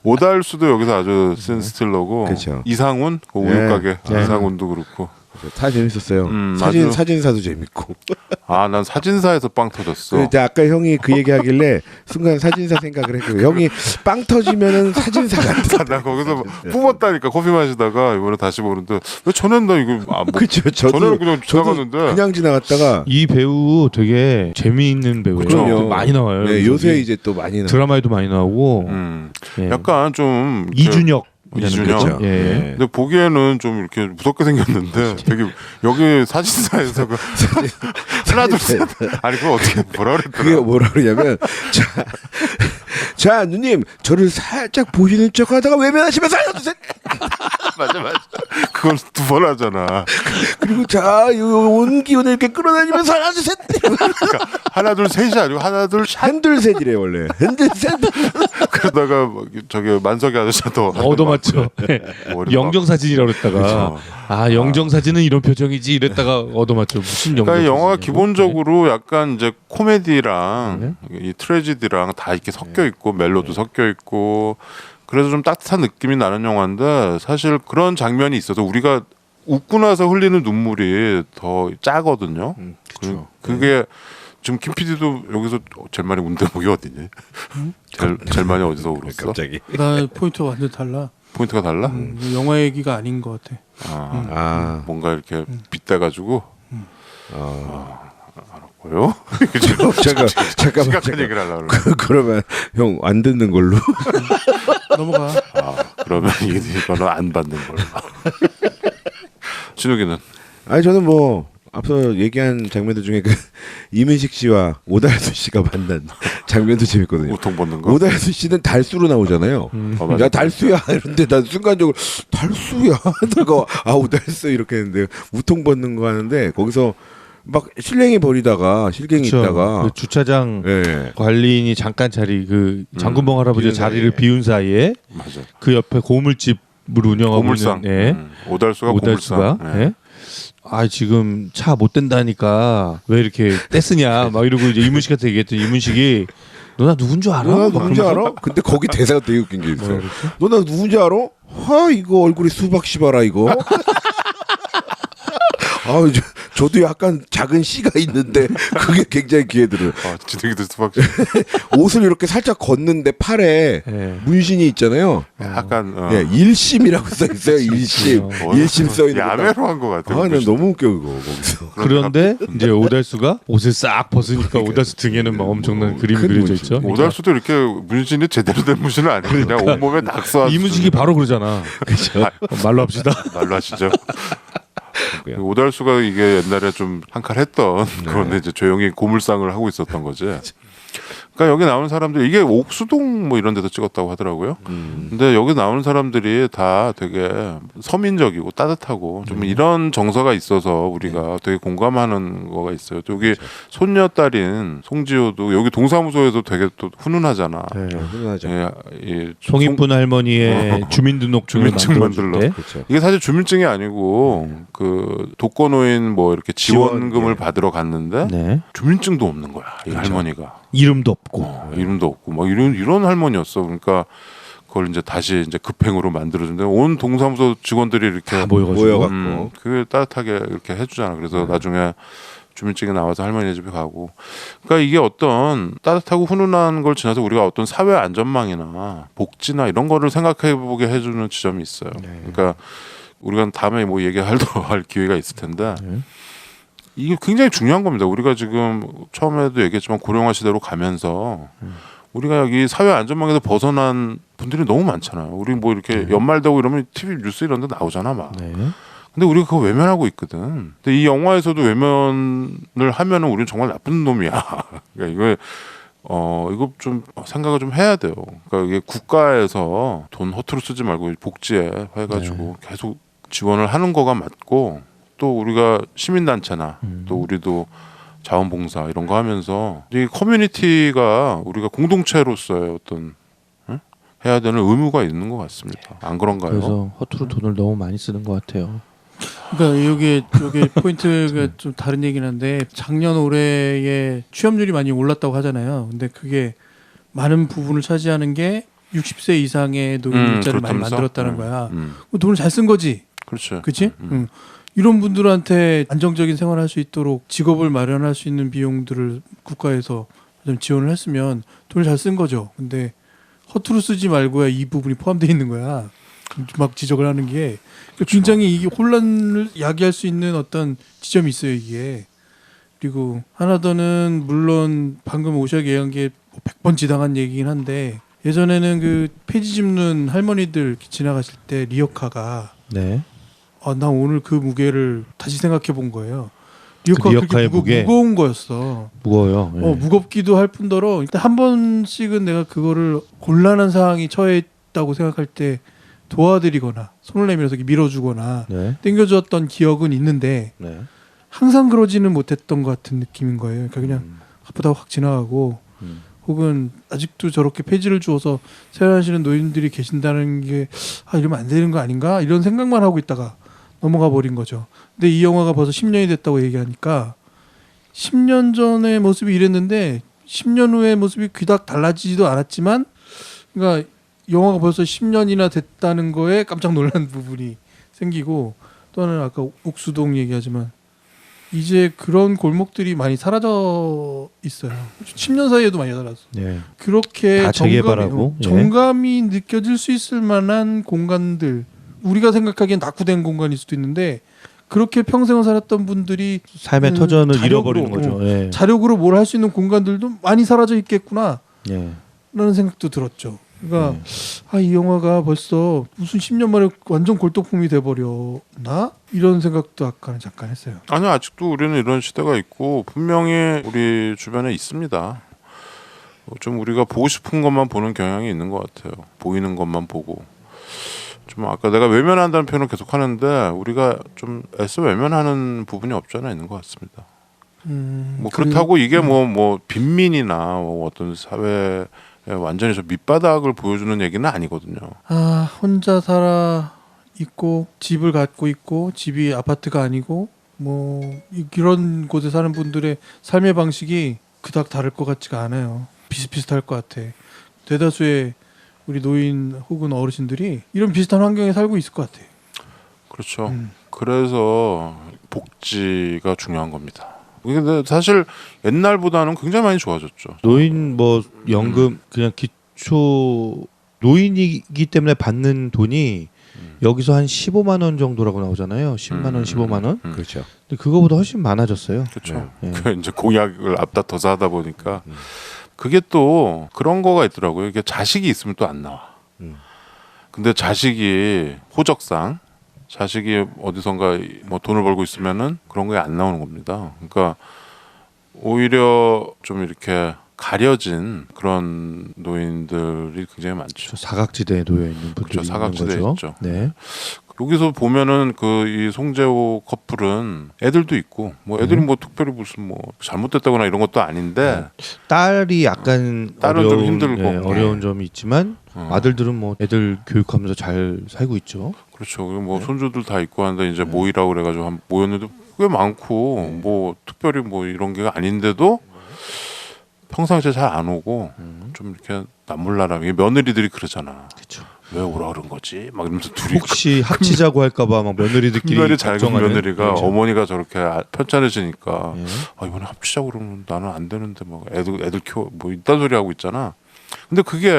오달수도 여기서 아주 센 스틸러고 그쵸. 이상훈 그 네. 우유 가게 네. 이상훈도 그렇고 다 재밌었어요. 아주- 사진사도 재밌고. 아, 난 사진사에서 빵 터졌어. 그 이제 아까 형이 그 얘기하길래 순간 사진사 생각을 했고 형이 빵 터지면은 사진사 같은. 나 거기서 뿜었다니까 커피 마시다가 이번에 다시 보는데 왜 전엔 나 이거 그렇죠. 전에는 그냥 지나갔는데 그냥 지나갔다가 이 배우 되게 재미있는 배우예요. 그럼요. 많이 나와요. 네, 저기 요새 이제 또 많이 나. 드라마에도 많이 나오고 예. 약간 좀 이렇게- 이준혁 이준혁? 그렇죠. 예. 네. 근데 보기에는 좀 이렇게 무섭게 생겼는데 되게 여기 사진사에서 그 하나 둘셋 아니 그거 어떻게 뭐라 그게 그랬더라 뭐라 그러냐면 자 누님 저를 살짝 보시는 척하다가 외면하시면서 하나 둘셋 맞아 그걸 두 번 하잖아. 그리고 자온 기운을 이렇게 끌어다니면서 하나 둘셋 그러니까 하나 둘 셋이 아니고 하나 둘샷 핸들셋이래 원래 핸들셋. 그러다가 뭐 저기 만석이 아저씨도 얻어맞죠. 머리 막- 영정 사진이라고 그랬다가 그쵸. 아 영정 사진은 이런 표정이지 이랬다가 얻어맞죠. 무슨 영정 그러니까 이 영화가 사진이냐고. 기본적으로 약간 이제 코미디랑 이 트레지디랑 다 이렇게 섞여 있고 멜로도 섞여 있고 그래서 좀 따뜻한 느낌이 나는 영화인데 사실 그런 장면이 있어서 우리가 웃고 나서 흘리는 눈물이 더 짜거든요. 그쵸. 그게 지금 김 PD도 여기서 제일 많이 운 대목이 어디니? 제일 많이 어디서 울었어? 갑자기. 나 포인트가 완전 달라. 포인트가 달라? 영화 얘기가 아닌 것 같아. 아. 뭔가 이렇게 빗대가지고 뭐요? 잠깐만. 심각한 얘기를 하려고 그러네. 그러면 형 안 듣는 걸로. 넘어가. 그러면 이거는 안 받는 걸로. 진욱이는 아니 저는 뭐 앞서 얘기한 장면들 중에 그 이문식 씨와 오달수 씨가 만난 장면도 재밌거든요. 우통 벗는 거. 오달수 씨는 달수로 나오잖아요. 맞아. 야 달수야 이런데 난 순간적으로 달수야 하다가 아 오달수 이렇게 했는데 우통 벗는 거 하는데 거기서 막 실갱이 버리다가 실갱이 그쵸. 있다가 그 주차장 예. 관리인이 잠깐 자리 그 장군봉 할아버지의 비운 자리를 사이에. 비운 사이에 맞아. 그 옆에 고물집을 운영하고 고물상. 있는 예. 오달수가 오달수가 고물상. 예. 아 지금 차 못 된다니까 왜 이렇게 떼쓰냐 막 이러고 이제 이문식한테 얘기했더니 이문식이 너 나 누군 줄 알아? 너나 막 누군지 그러면서 알아? 근데 거기 대사가 되게 웃긴 게 있어요. 뭐라 그랬지? 너나 누군지 알아? 하 이거 얼굴이 수박 씨봐라 이거. 아 저도 약간 작은 씨가 있는데 그게 굉장히 귀에 들어요. 진욱이도 수박 옷을 이렇게 살짝 걷는데 팔에 예. 문신이 있잖아요. 약간 예, 일심이라고 써 있어요. 일심. 일심 써 있는 거. 야매로 한 것 같아. 아, 난 너무 웃겨 그거 거기서. 그런데 이제 오달수가 옷을 싹 벗으니까 오달수 등에는 막 엄청난 그림이 큰 그려져 문신. 있죠. 오달수도 이렇게 문신이 제대로 된 문신은 아니고 그냥 온몸에 낙서. 이문식이 바로 그러잖아. 그죠? 말로 합시다. 말로 하시죠. 오달수가 이게 옛날에 좀 한 칼 했던 그런데 이제 조용히 고물상을 하고 있었던 거지. 그러니까 여기 나오는 사람들 이게 옥수동 뭐 이런 데서 찍었다고 하더라고요. 근데 여기 나오는 사람들이 다 되게 서민적이고 따뜻하고 좀 이런 정서가 있어서 우리가 되게 공감하는 거가 있어요. 또 여기 손녀딸인 송지효도 여기 동사무소에서 되게 또 훈훈하잖아. 훈훈하죠. 예, 이 송익분 할머니의 주민등록증을 주민증 만들어줄 만들러. 때 그렇죠. 이게 사실 주민증이 아니고 그 독거노인 뭐 이렇게 지원금을 받으러 갔는데 네. 주민증도 없는 거야 이 할머니가. 이름도 없고 이름도 없고 막 이런 할머니였어. 그러니까 그걸 이제 다시 이제 급행으로 만들어준데 온 동사무소 직원들이 이렇게 다 모여가지고 모여갖고. 그게 따뜻하게 이렇게 해주잖아. 그래서 나중에 주민증이 나와서 할머니 집에 가고. 그러니까 이게 어떤 따뜻하고 훈훈한 걸 지나서 우리가 어떤 사회 안전망이나 복지나 이런 거를 생각해 보게 해주는 지점이 있어요. 그러니까 우리가 다음에 뭐 얘기할 기회가 있을 텐데. 이게 굉장히 중요한 겁니다. 우리가 지금 처음에도 얘기했지만 고령화 시대로 가면서 우리가 여기 사회 안전망에서 벗어난 분들이 너무 많잖아요. 우리 뭐 이렇게 연말되고 이러면 TV 뉴스 이런 데 나오잖아 막. 네. 근데 우리가 그거 외면하고 있거든. 근데 이 영화에서도 외면을 하면은 우리는 정말 나쁜 놈이야. 그러니까 이거 좀 생각을 좀 해야 돼요. 그러니까 이게 국가에서 돈 허투루 쓰지 말고 복지에 해가지고 계속 지원을 하는 거가 맞고 또 우리가 시민단체나 또 우리도 자원봉사 이런 거 하면서 이 커뮤니티가 우리가 공동체로서의 어떤 해야 되는 의무가 있는 것 같습니다. 안 그런가요? 그래서 허투루 돈을 너무 많이 쓰는 것 같아요. 그러니까 여기 포인트가 좀 다른 얘기긴 한데 작년 올해에 취업률이 많이 올랐다고 하잖아요. 근데 그게 많은 부분을 차지하는 게 60세 이상의 노인 일자를 많이 그렇다면서? 만들었다는 거야. 돈을 잘 쓴 거지. 그렇죠. 그치? 이런 분들한테 안정적인 생활을 할 수 있도록 직업을 마련할 수 있는 비용들을 국가에서 좀 지원을 했으면 돈을 잘 쓴 거죠. 근데 허투루 쓰지 말고야 이 부분이 포함되어 있는 거야. 막 지적을 하는 게 굉장히 이게 혼란을 야기할 수 있는 어떤 지점이 있어요, 이게. 그리고 하나 더는 물론 방금 오셔 얘기한 게 100번 지당한 얘기긴 한데 예전에는 그 폐지 짚는 할머니들 이렇게 지나가실 때 리어카가 네. 나 오늘 그 무게를 다시 생각해 본 거예요. 리어카가 리어카의 그렇게 무게? 무거운 거였어. 무거워요. 예. 무겁기도 할 뿐더러 일단 한 번씩은 내가 그거를 곤란한 상황이 처해 있다고 생각할 때 도와드리거나 손을 내밀어서 이렇게 밀어주거나 네. 당겨줬던 기억은 있는데 네. 항상 그러지는 못했던 것 같은 느낌인 거예요. 그러니까 그냥 아프다고 확 지나가고 혹은 아직도 저렇게 폐지를 주어서 생활하시는 노인들이 계신다는 게 이러면 안 되는 거 아닌가 이런 생각만 하고 있다가 넘어가 버린 거죠. 근데 이 영화가 벌써 10년이 됐다고 얘기하니까 10년 전의 모습이 이랬는데 10년 후의 모습이 그닥 달라지지도 않았지만 그러니까 영화가 벌써 10년이나 됐다는 거에 깜짝 놀란 부분이 생기고 또 하나는 아까 옥수동 얘기하지만 이제 그런 골목들이 많이 사라져 있어요. 10년 사이에도 많이 사라졌어. 네. 그렇게 다 재개발하고, 예. 정감이 느껴질 수 있을 만한 공간들 우리가 생각하기엔 낙후된 공간일 수도 있는데 그렇게 평생을 살았던 분들이 삶의 터전을 자력으로, 잃어버리는 거죠. 예. 자력으로 뭘 할 수 있는 공간들도 많이 사라져 있겠구나 예. 라는 생각도 들었죠. 그러니까 이 영화가 벌써 무슨 10년 만에 완전 골동품이 돼버렸나? 이런 생각도 아까는 잠깐 했어요. 아니 아직도 우리는 이런 시대가 있고 분명히 우리 주변에 있습니다. 좀 우리가 보고 싶은 것만 보는 경향이 있는 것 같아요. 보이는 것만 보고 좀 아까 내가 외면한다는 표현을 계속 하는데 우리가 좀 애써 외면하는 부분이 없지 않아 있는 것 같습니다. 뭐 그렇다고 이게 뭐 빈민이나 뭐 어떤 사회 완전히 저 밑바닥을 보여주는 얘기는 아니거든요. 혼자 살아 있고 집을 갖고 있고 집이 아파트가 아니고 뭐 이런 곳에 사는 분들의 삶의 방식이 그닥 다를 것 같지가 않아요. 비슷비슷할 것 같아. 대다수의 우리 노인 혹은 어르신들이 이런 비슷한 환경에 살고 있을 것 같아. 그렇죠. 그래서 복지가 중요한 겁니다. 근데 사실 옛날보다는 굉장히 많이 좋아졌죠. 노인 뭐 연금 그냥 기초 노인이기 때문에 받는 돈이 여기서 한 15만 원 정도라고 나오잖아요. 10만 원, 15만 원. 그렇죠. 근데 그거보다 훨씬 많아졌어요. 그렇죠. 네. 그 이제 공약을 앞다퉈서 하다 보니까 그게 또 그런 거가 있더라고요. 이게 자식이 있으면 또 안 나와. 근데 자식이 호적상 자식이 어디선가 뭐 돈을 벌고 있으면은 그런 게 안 나오는 겁니다. 그러니까 오히려 좀 이렇게 가려진 그런 노인들이 굉장히 많죠. 사각지대에 놓여 있는 분들이 그렇죠. 있는 사각지대에 거죠. 있죠. 네. 여기서 보면은 그 이 송재호 커플은 애들도 있고 뭐 애들이 뭐 특별히 무슨 뭐 잘못됐다거나 이런 것도 아닌데 딸이 약간 딸은 좀 어려운, 힘들고. 네, 어려운 점이 있지만 아들들은 뭐 애들 교육하면서 잘 살고 있죠. 그렇죠. 그리고 뭐 손주들 다 있고 하는데 이제 모이라고 그래가지고 한 모였는데 꽤 많고 뭐 특별히 뭐 이런 게 아닌데도 평상시에 잘 안 오고 좀 이렇게 남몰라라. 이게 며느리들이 그러잖아. 그렇죠. 왜 오라 그런 거지? 막 이러면서 둘이 혹시 합치자고 할까봐 막 며느리들끼리 큰별이 작은 걱정하는. 며느리가 그렇죠. 어머니가 저렇게 편찮으시니까 예. 이번에 합치자고 그러면 나는 안 되는데 막 애들 키워 뭐 이딴 소리 하고 있잖아. 근데 그게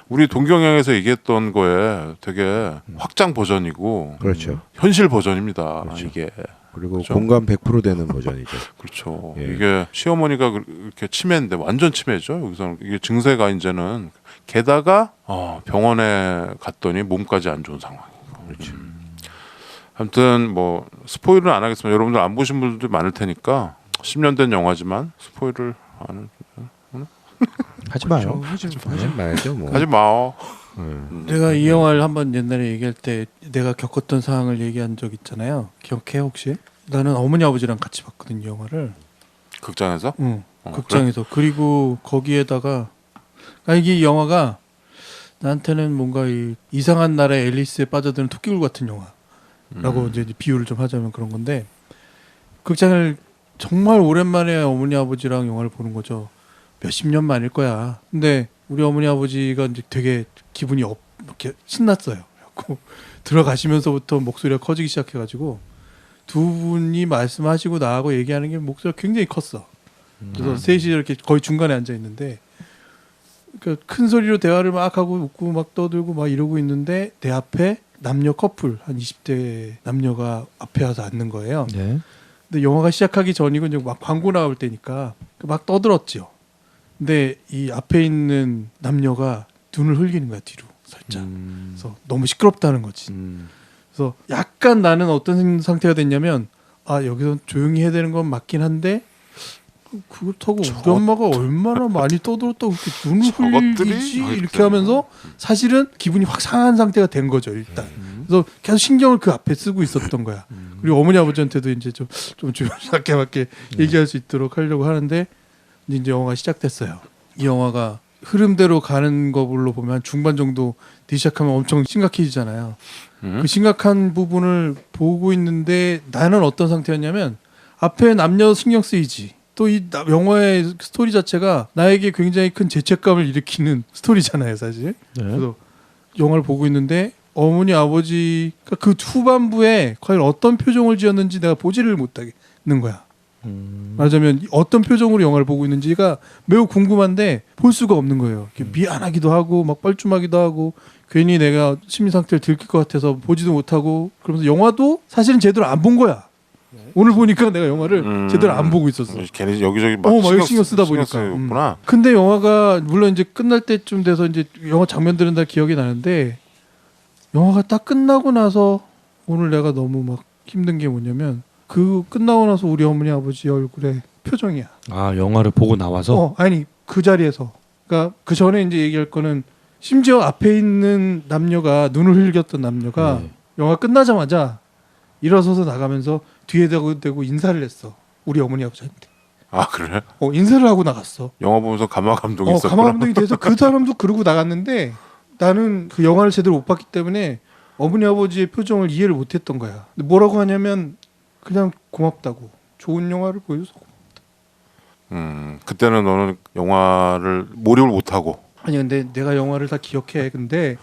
우리 동경영에서 얘기했던 거에 되게 확장 버전이고 그렇죠. 현실 버전입니다. 그렇죠. 이게 그리고 그렇죠. 공감 100% 되는 버전이죠. 그렇죠. 예. 이게 시어머니가 이렇게 치매인데 완전 치매죠. 여기서 이게 증세가 이제는 게다가 병원에 갔더니 몸까지 안 좋은 상황이고. 그렇죠. 아무튼 뭐 스포일은 안 하겠습니다. 여러분들 안 보신 분들도 많을 테니까 10년 된 영화지만 스포일을 안 하지 마요. 하지 말죠 뭐. 하지 마. 내가 이 영화를 한번 옛날에 얘기할 때 내가 겪었던 상황을 얘기한 적 있잖아요. 기억해 혹시? 나는 어머니 아버지랑 같이 봤거든 이 영화를. 극장에서? 응. 극장에서. 그리고 거기에다가 이게 이 영화가 나한테는 뭔가 이 이상한 나라의 앨리스에 빠져드는 토끼굴 같은 영화라고 이제 비유를 좀 하자면 그런 건데 극장을 정말 오랜만에 어머니 아버지랑 영화를 보는 거죠. 몇십 년 만일 거야. 근데 우리 어머니 아버지가 이제 되게 기분이 이렇게 신났어요. 그래갖고 들어가시면서부터 목소리가 커지기 시작해가지고 두 분이 말씀하시고 나하고 얘기하는 게 목소리가 굉장히 컸어. 그래서 셋이 이렇게 거의 중간에 앉아 있는데 그러니까 큰 소리로 대화를 막 하고 웃고 막 떠들고 막 이러고 있는데 내 앞에 남녀 커플 한 20대 남녀가 앞에 와서 앉는 거예요. 네. 근데 영화가 시작하기 전이고 이제 막 광고 나올 때니까 막 떠들었죠. 근데 이 앞에 있는 남녀가 눈을 흘리는 거야 뒤로 살짝. 그래서 너무 시끄럽다는 거지. 그래서 약간 나는 어떤 상태가 됐냐면 아 여기서 조용히 해야 되는 건 맞긴 한데 그렇다고 우리 엄마가 얼마나 많이 떠들었다고 그렇게 눈을 저것들이 흘리지 이렇게 하여튼. 하면서 사실은 기분이 확 상한 상태가 된 거죠 일단. 그래서 계속 신경을 그 앞에 쓰고 있었던 거야. 그리고 어머니 아버지한테도 이제 좀 조용하게 얘기할 수 있도록 하려고 하는데 이제 영화가 시작됐어요. 이 영화가 흐름대로 가는 거로 보면 중반 정도 뒤 시작하면 엄청 심각해지잖아요. 그 심각한 부분을 보고 있는데 나는 어떤 상태였냐면 앞에 남녀 신경 쓰이지. 또 이 영화의 스토리 자체가 나에게 굉장히 큰 죄책감을 일으키는 스토리잖아요, 사실. 네. 그래서 영화를 보고 있는데 어머니 아버지가 그 후반부에 과연 어떤 표정을 지었는지 내가 보지를 못하겠는 거야. 말하자면 어떤 표정으로 영화를 보고 있는지가 매우 궁금한데 볼 수가 없는 거예요. 이렇게 미안하기도 하고 막 뻘쭘하기도 하고 괜히 내가 심리 상태를 들킬 것 같아서 보지도 못하고 그러면서 영화도 사실은 제대로 안 본 거야. 오늘 보니까 내가 영화를 제대로 안 보고 있었어. 괜히 여기저기 막 막 신경 쓰다 보니까. 쓰였구나. 근데 영화가 물론 이제 끝날 때쯤 돼서 이제 영화 장면들은 다 기억이 나는데 영화가 딱 끝나고 나서 오늘 내가 너무 막 힘든 게 뭐냐면 그 끝나고 나서 우리 어머니 아버지 얼굴에 표정이야. 아 영화를 보고 나와서 아니 그 자리에서. 그러니까 그 전에 이제 얘기할 거는 심지어 앞에 있는 남녀가 눈을 흘겼던 남녀가 네. 영화 끝나자마자 일어서서 나가면서 뒤에 대고 인사를 했어. 우리 어머니 아버지한테. 아 그래? 인사를 하고 나갔어. 영화 보면서 가마 감동이 있었구나. 가마 감독이 돼서 그 사람도 그러고 나갔는데 나는 그 영화를 제대로 못 봤기 때문에 어머니 아버지의 표정을 이해를 못했던 거야. 근데 뭐라고 하냐면 그냥 고맙다고. 좋은 영화를 보여줘서 고맙다. 그때는 너는 영화를 몰입을 못하고. 아니 근데 내가 영화를 다 기억해. 근데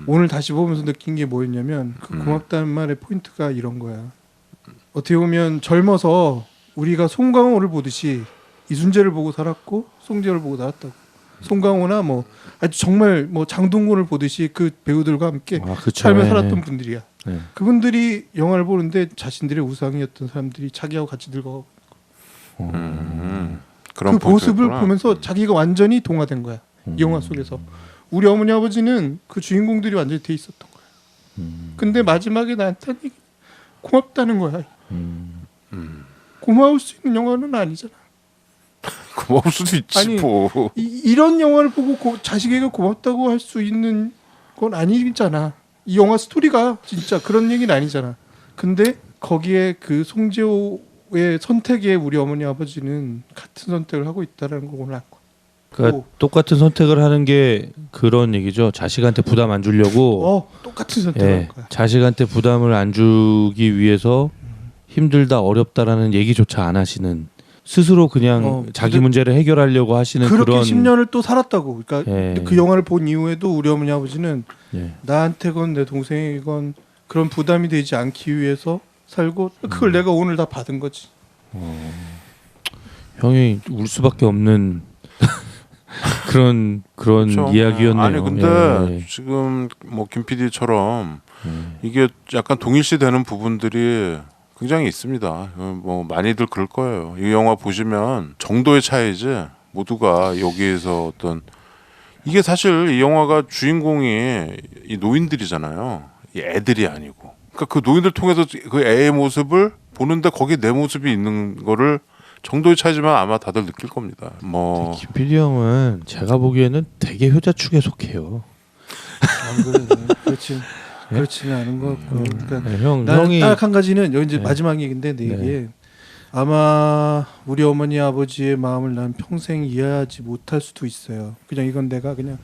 오늘 다시 보면서 느낀 게 뭐였냐면 그 고맙다는 말의 포인트가 이런 거야. 어떻게 보면 젊어서 우리가 송강호를 보듯이 이순재를 보고 살았고 송재를 보고 살았다고. 송강호나 뭐 아주 정말 뭐 장동건을 보듯이 그 배우들과 함께 그쵸. 삶을 네. 살았던 분들이야. 네. 그분들이 영화를 보는데 자신들의 우상이었던 사람들이 자기하고 같이 늙어가고 그런 그 모습을 포인트였구나. 보면서 자기가 완전히 동화된 거야. 이 영화 속에서. 우리 어머니 아버지는 그 주인공들이 완전히 돼 있었던 거야. 근데 마지막에 나한테 고맙다는 거야. 고마울 수 있는 영화는 아니잖아. 고마울 수도 있지 아니, 뭐. 이런 영화를 보고 자식에게 고맙다고 할 수 있는 건 아니잖아. 이 영화 스토리가 진짜 그런 얘기는 아니잖아. 근데 거기에 그 송재호의 선택에 우리 어머니 아버지는 같은 선택을 하고 있다는 걸 오늘 알 거야. 그러니까 똑같은 선택을 하는 게 그런 얘기죠. 자식한테 부담 안 주려고 똑같은 선택을 할 거야. 자식한테 부담을 안 주기 위해서 힘들다 어렵다라는 얘기조차 안 하시는 스스로 그냥 자기 문제를 해결하려고 하시는 그렇게 그런 10년을 또 살았다고. 그러니까 예. 그 영화를 본 이후에도 우리 어머니 아버지는 예. 나한테건 내 동생이건 그런 부담이 되지 않기 위해서 살고 그걸 내가 오늘 다 받은 거지. 형이 울 수밖에 없는 그런 그렇죠. 이야기였네요. 아니 근데 예. 지금 뭐 김 PD처럼 이게 약간 동일시되는 부분들이 굉장히 있습니다. 뭐 많이들 그럴 거예요. 이 영화 보시면 정도의 차이지 모두가 여기에서 어떤 이게 사실 이 영화가 주인공이 이 노인들이잖아요. 이 애들이 아니고. 그러니까 그 노인들 통해서 그 애의 모습을 보는데 거기 내 모습이 있는 거를 정도의 차이지만 아마 다들 느낄 겁니다. 뭐 김PD 형은 제가 보기에는 되게 효자축에 속해요. 그렇지는 않은 것 같고. 그러니까 네, 나는 형이 딱 한 가지는 여기 이제 네. 마지막 얘기인데 내 네. 얘기에 아마 우리 어머니 아버지의 마음을 난 평생 이해하지 못할 수도 있어요. 그냥 이건 내가 그냥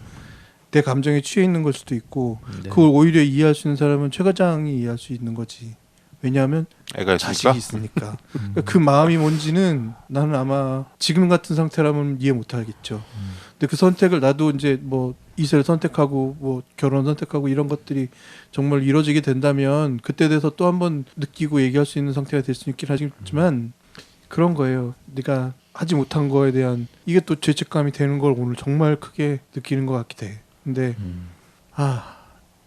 내 감정에 취해 있는 걸 수도 있고 네. 그걸 오히려 이해할 수 있는 사람은 최 과장이 이해할 수 있는 거지. 왜냐하면 애가 자식이 있으니까. 있으니까. 그러니까 그 마음이 뭔지는 나는 아마 지금 같은 상태라면 이해 못하겠죠. 근데 그 선택을 나도 이제 뭐 이세를 선택하고 뭐 결혼 선택하고 이런 것들이 정말 이루어지게 된다면 그때 돼서 또 한번 느끼고 얘기할 수 있는 상태가 될 수 있긴 하지만 그런 거예요. 네가 하지 못한 거에 대한 이게 또 죄책감이 되는 걸 오늘 정말 크게 느끼는 것 같기도 해. 근데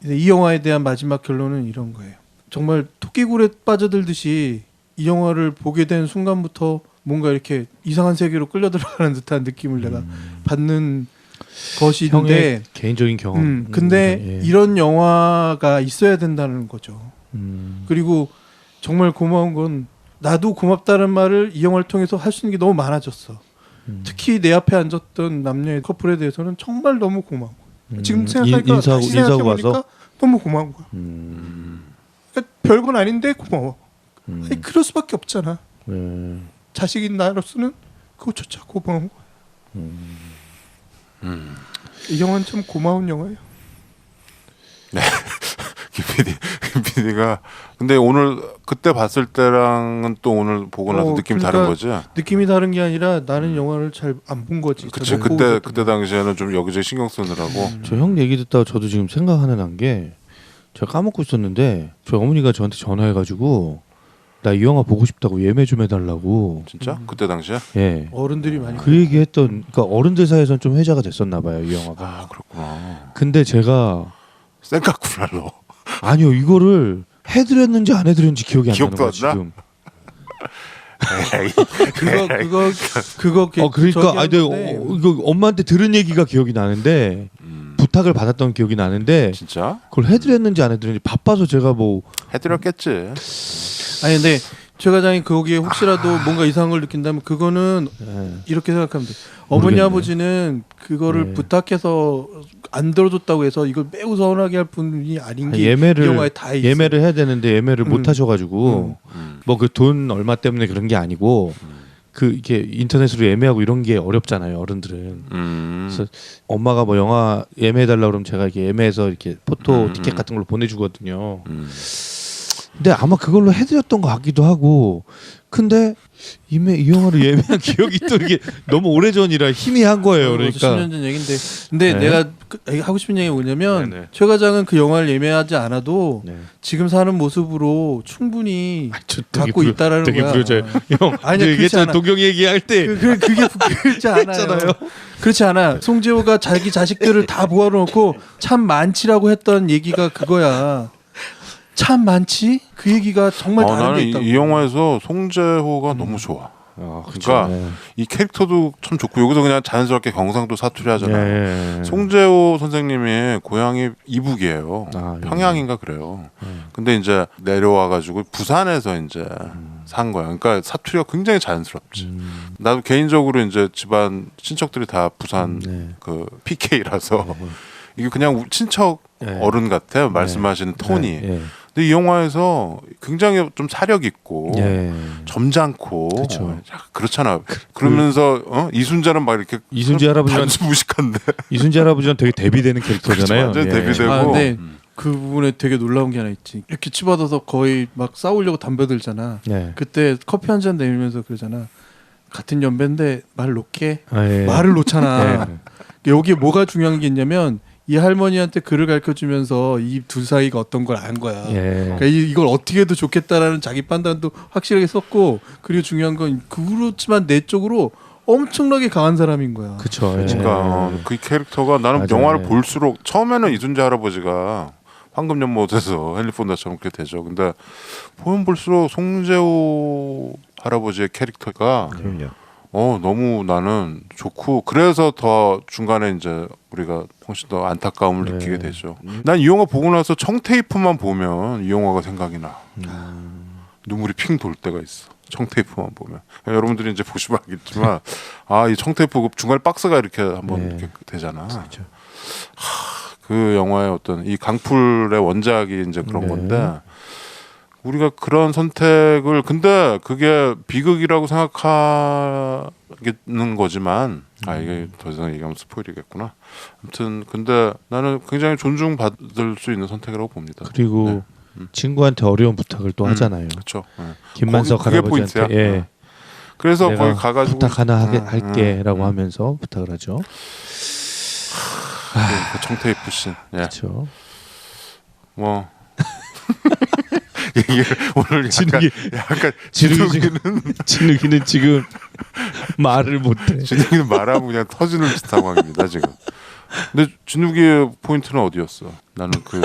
이제 이 영화에 대한 마지막 결론은 이런 거예요. 정말 토끼굴에 빠져들듯이 이 영화를 보게 된 순간부터 뭔가 이렇게 이상한 세계로 끌려 들어가는 듯한 느낌을 내가 받는 것이 있는데 형의 개인적인 경험. 근데 이런 영화가 있어야 된다는 거죠. 그리고 정말 고마운 건 나도 고맙다는 말을 이 영화를 통해서 할 수 있는 게 너무 많아졌어. 특히 내 앞에 앉았던 남녀의 커플에 대해서는 정말 너무 고마워. 지금 생각하니까 다시 생각해보니까 너무 고마운 거야. 그러니까 별건 아닌데 고마워. 아니, 그럴 수밖에 없잖아. 자식인 나로서는 그것조차 고마운 거야. 이 영화는 참 고마운 영화예요. 김 PD가 근데 오늘 그때 봤을 때랑은 또 오늘 보고 나서 느낌이 그러니까 다른 거지. 느낌이 다른 게 아니라 나는 영화를 잘 안 본 거지. 그치 잘못 보고 있었던 그때 당시에는 좀 여기저기 신경 쓰느라고. 저 형 얘기 듣다가 저도 지금 생각하는 한 게 제가 까먹고 있었는데 저희 어머니가 저한테 전화해가지고 나 이 영화 보고 싶다고 예매 좀 해달라고. 진짜? 그때 당시에? 예. 어른들이 많이 그 얘기했던 그러니까 어른들 사이에선 좀 회자가 됐었나 봐요 이 영화가. 아 그렇구나. 근데 제가 쌩까구나 너. 아니요 이거를 해드렸는지 안 해드렸는지 기억이 안 나는 기억도 거야 안 나? 지금. 그거 그러니까 저기 아니 내가 하는데 이거 엄마한테 들은 얘기가 기억이 나는데 부탁을 받았던 기억이 나는데 진짜? 그걸 해드렸는지 안 해드렸는지 바빠서 제가 뭐 해드렸겠지. 아니 근데 최 과장이 거기에 혹시라도 뭔가 이상을 느낀다면 그거는 이렇게 생각하면 돼. 어머니 모르겠네. 아버지는 그거를 부탁해서 안 들어줬다고 해서 이걸 매우 서운하게 할 분이 아닌 게 이 영화에 다 있어. 예매를 해야 되는데 예매를 못 하셔가지고 뭐 그 돈 얼마 때문에 그런 게 아니고 그 이게 인터넷으로 예매하고 이런 게 어렵잖아요 어른들은. 그래서 엄마가 뭐 영화 예매해달라 그러면 제가 이렇게 예매해서 이렇게 포토 티켓 같은 걸로 보내주거든요. 근데 아마 그걸로 해드렸던 것 같기도 하고 근데 이 영화를 예매한 기억이 또 이게 너무 오래전이라 희미한 거예요. 그러니까 10년 전 얘긴데 근데 네. 내가 하고 싶은 얘기가 뭐냐면 네네. 최 과장은 그 영화를 예매하지 않아도 네. 지금 사는 모습으로 충분히 저 갖고 있다라는 되게 거야. 부러져요. 형 아니야, 이게 그렇지 않아. 동경 얘기할 때 그게 그렇지 않아요. 했잖아요. 그렇지 않아. 송재호가 자기 자식들을 다 모아놓고 참 많지라고 했던 얘기가 그거야. 참 많지? 그 얘기가 정말 다른 나는 데 있다고. 이 영화에서 송재호가 너무 좋아. 그러니까 이 캐릭터도 참 좋고 여기서 그냥 자연스럽게 경상도 사투리 하잖아요. 송재호 선생님이 고향이 이북이에요. 평양인가 그래요. 근데 이제 내려와가지고 부산에서 이제 산 거야. 그러니까 사투리가 굉장히 자연스럽지. 나도 개인적으로 이제 집안 친척들이 다 부산 그 PK라서 이게 그냥 친척 어른 같아요. 말씀하시는 톤이. 근데 이 영화에서 굉장히 좀 사력 있고 점잖고 그쵸. 그렇잖아. 그러면서 이순자는 막 이렇게 이순재 할아버지랑 단수 무식한데 이순재 할아버지랑 되게 대비되는 캐릭터잖아요. 완전 대비되고. 아, 근데 그 부분에 되게 놀라운 게 하나 있지. 이렇게 치받아서 거의 막 싸우려고 담배 들잖아. 네. 그때 커피 한 잔 내밀면서 그러잖아. 같은 연배인데 말 놓게 예. 말을 놓잖아. 여기에 뭐가 중요한 게 있냐면 이 할머니한테 글을 가르쳐주면서 이 둘 사이가 어떤 걸 안 거야. 그러니까 이걸 어떻게 해도 좋겠다라는 자기 판단도 확실하게 썼고 그리고 중요한 건 그렇지만 내적으로 엄청나게 강한 사람인 거야. 그쵸. 그러니까 그 캐릭터가 나는 맞아요. 영화를 볼수록 처음에는 이순재 할아버지가 황금연못에서 헨리 폰다처럼 그렇게 되죠. 근데 보면 볼수록 송재호 할아버지의 캐릭터가 너무 나는 좋고 그래서 더 중간에 이제 우리가 훨씬 더 안타까움을 느끼게 되죠. 난 이 영화 보고 나서 청테이프만 보면 이 영화가 생각이 나. 눈물이 핑 돌 때가 있어. 청테이프만 보면. 여러분들이 이제 보시면 알겠지만 이 청테이프 중간에 박스가 이렇게 한번 이렇게 되잖아. 그 영화의 어떤 이 강풀의 원작이 이제 그런 건데 우리가 그런 선택을 근데 그게 비극이라고 생각하는 거지만 이게 더 이상 얘기하면 스포일이겠구나. 아무튼 근데 나는 굉장히 존중받을 수 있는 선택이라고 봅니다. 그리고 친구한테 어려운 부탁을 또 하잖아요. 그렇죠. 예. 김만석 그게 할아버지한테 포인트야. 예. 그래서 내가 거기 가가지고 부탁 하나 할게라고 하면서 부탁을 하죠. 그 청테이프 씬. 예. 그렇죠. 뭐 얘기를 오늘 약간 진욱이는 지금 말을 못해. 진욱이는 말하고 그냥 터지는 상황입니다 지금. 근데 진욱이의 포인트는 어디였어? 나는 그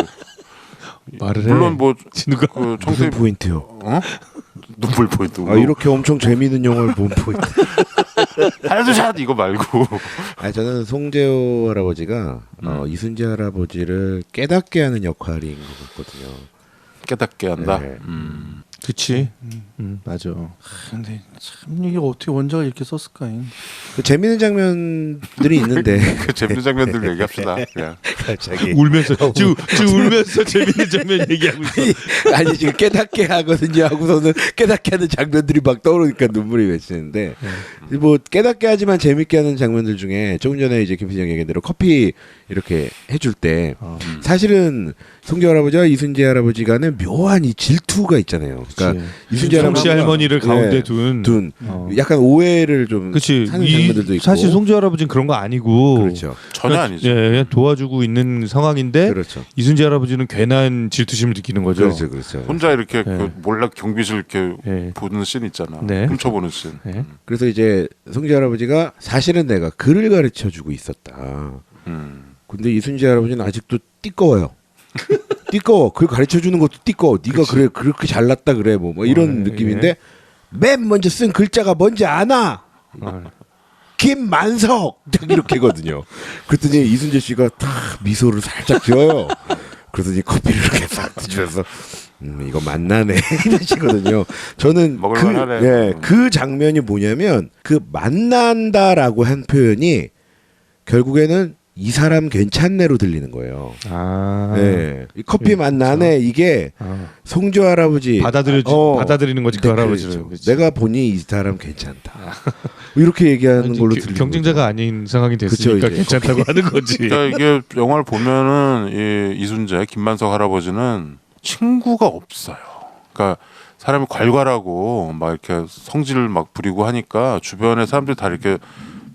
말을 해. 물론 뭐 진욱아 그 무슨 청테이프 포인트요? 어? 눈물 포인트. 아, 이렇게 엄청 재미있는 영화를 본 포인트. 하나도 샷 이거 말고. 아, 저는 송재호 할아버지가 이순재 할아버지를 깨닫게 하는 역할인 것 같거든요. 깨닫게 한다. 네. 그치. 맞아. 근데 참 이게 어떻게 원작을 이렇게 썼을까요? 그 재미있는 장면들이 있는데 그 재밌는 장면들 얘기합시다. 그냥. 갑자기 울면서 지금 울면서 재밌는 장면 얘기하고 있어. 아니 지금 깨닫게 하거든요 하고서는 깨닫게 하는 장면들이 막 떠오르니까 눈물이 맺히는데 뭐 깨닫게 하지만 재밌게 하는 장면들 중에 조금 전에 이제 김 PD가 얘기한 대로 커피 이렇게 해줄 때 사실은 송재호 할아버지와 이순재 할아버지 간에 묘한 이 질투가 있잖아요. 그러니까 이순재 송씨 할머니를 가운데 둔 약간 오해를 좀 그치. 하는 장면들도 있고 사실 송재 할아버지는 그런 거 아니고 그렇죠. 전혀 아니죠. 예, 그냥 도와주고 있는 상황인데 그렇죠. 이순재 할아버지는 괜한 질투심을 느끼는 거죠. 그렇죠. 그렇죠. 혼자 이렇게 네. 그 몰락 경비실 이렇게 네. 보는 씬 있잖아. 네. 훔쳐보는 씬. 네. 그래서 이제 송재 할아버지가 사실은 내가 글을 가르쳐 주고 있었다. 근데 이순재 할아버지는 아직도 띠꺼워요. 띠꺼워. 글 가르쳐 주는 것도 띠꺼워. 네가 그래 그렇게 잘났다 그래 뭐 이런 느낌인데 맨 먼저 쓴 글자가 뭔지 아나? 김만석 딱 이렇게거든요. 그랬더니 이순재 씨가 탁 미소를 살짝 지어요. 그러더니 커피를 이렇게 싹 드시면서 이거 만나네 이러시거든요. 저는 먹을만하네. 그 장면이 뭐냐면 그 만난다라고 한 표현이 결국에는 이 사람 괜찮네로 들리는 거예요. 네, 이 커피 만나네 이게 송조 할아버지 받아들이는 거지 그 할아버지를. 그렇죠. 그렇지. 내가 보니 이 사람 괜찮다. 이렇게 얘기하는 걸로 들리는 경쟁자가 거죠. 아닌 상황이 됐으니까 그쵸, 괜찮다고 하는 거지. 그러니까 이게 영화를 보면은 이 이순재 김만석 할아버지는 친구가 없어요. 그러니까 사람이 괄괄하고 막 이렇게 성질을 막 부리고 하니까 주변에 사람들이 다 이렇게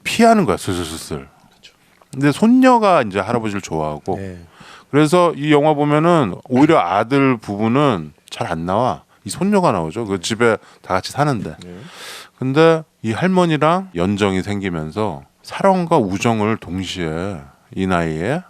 피하는 거야 슬슬슬슬. 근데 손녀가 이제 할아버지를 좋아하고 그래서 이 영화 보면은 오히려 아들 부부는 잘 안 나와. 이 손녀가 나오죠. 그 집에 다 같이 사는데. 근데 이 할머니랑 연정이 생기면서 사랑과 우정을 동시에 이 나이에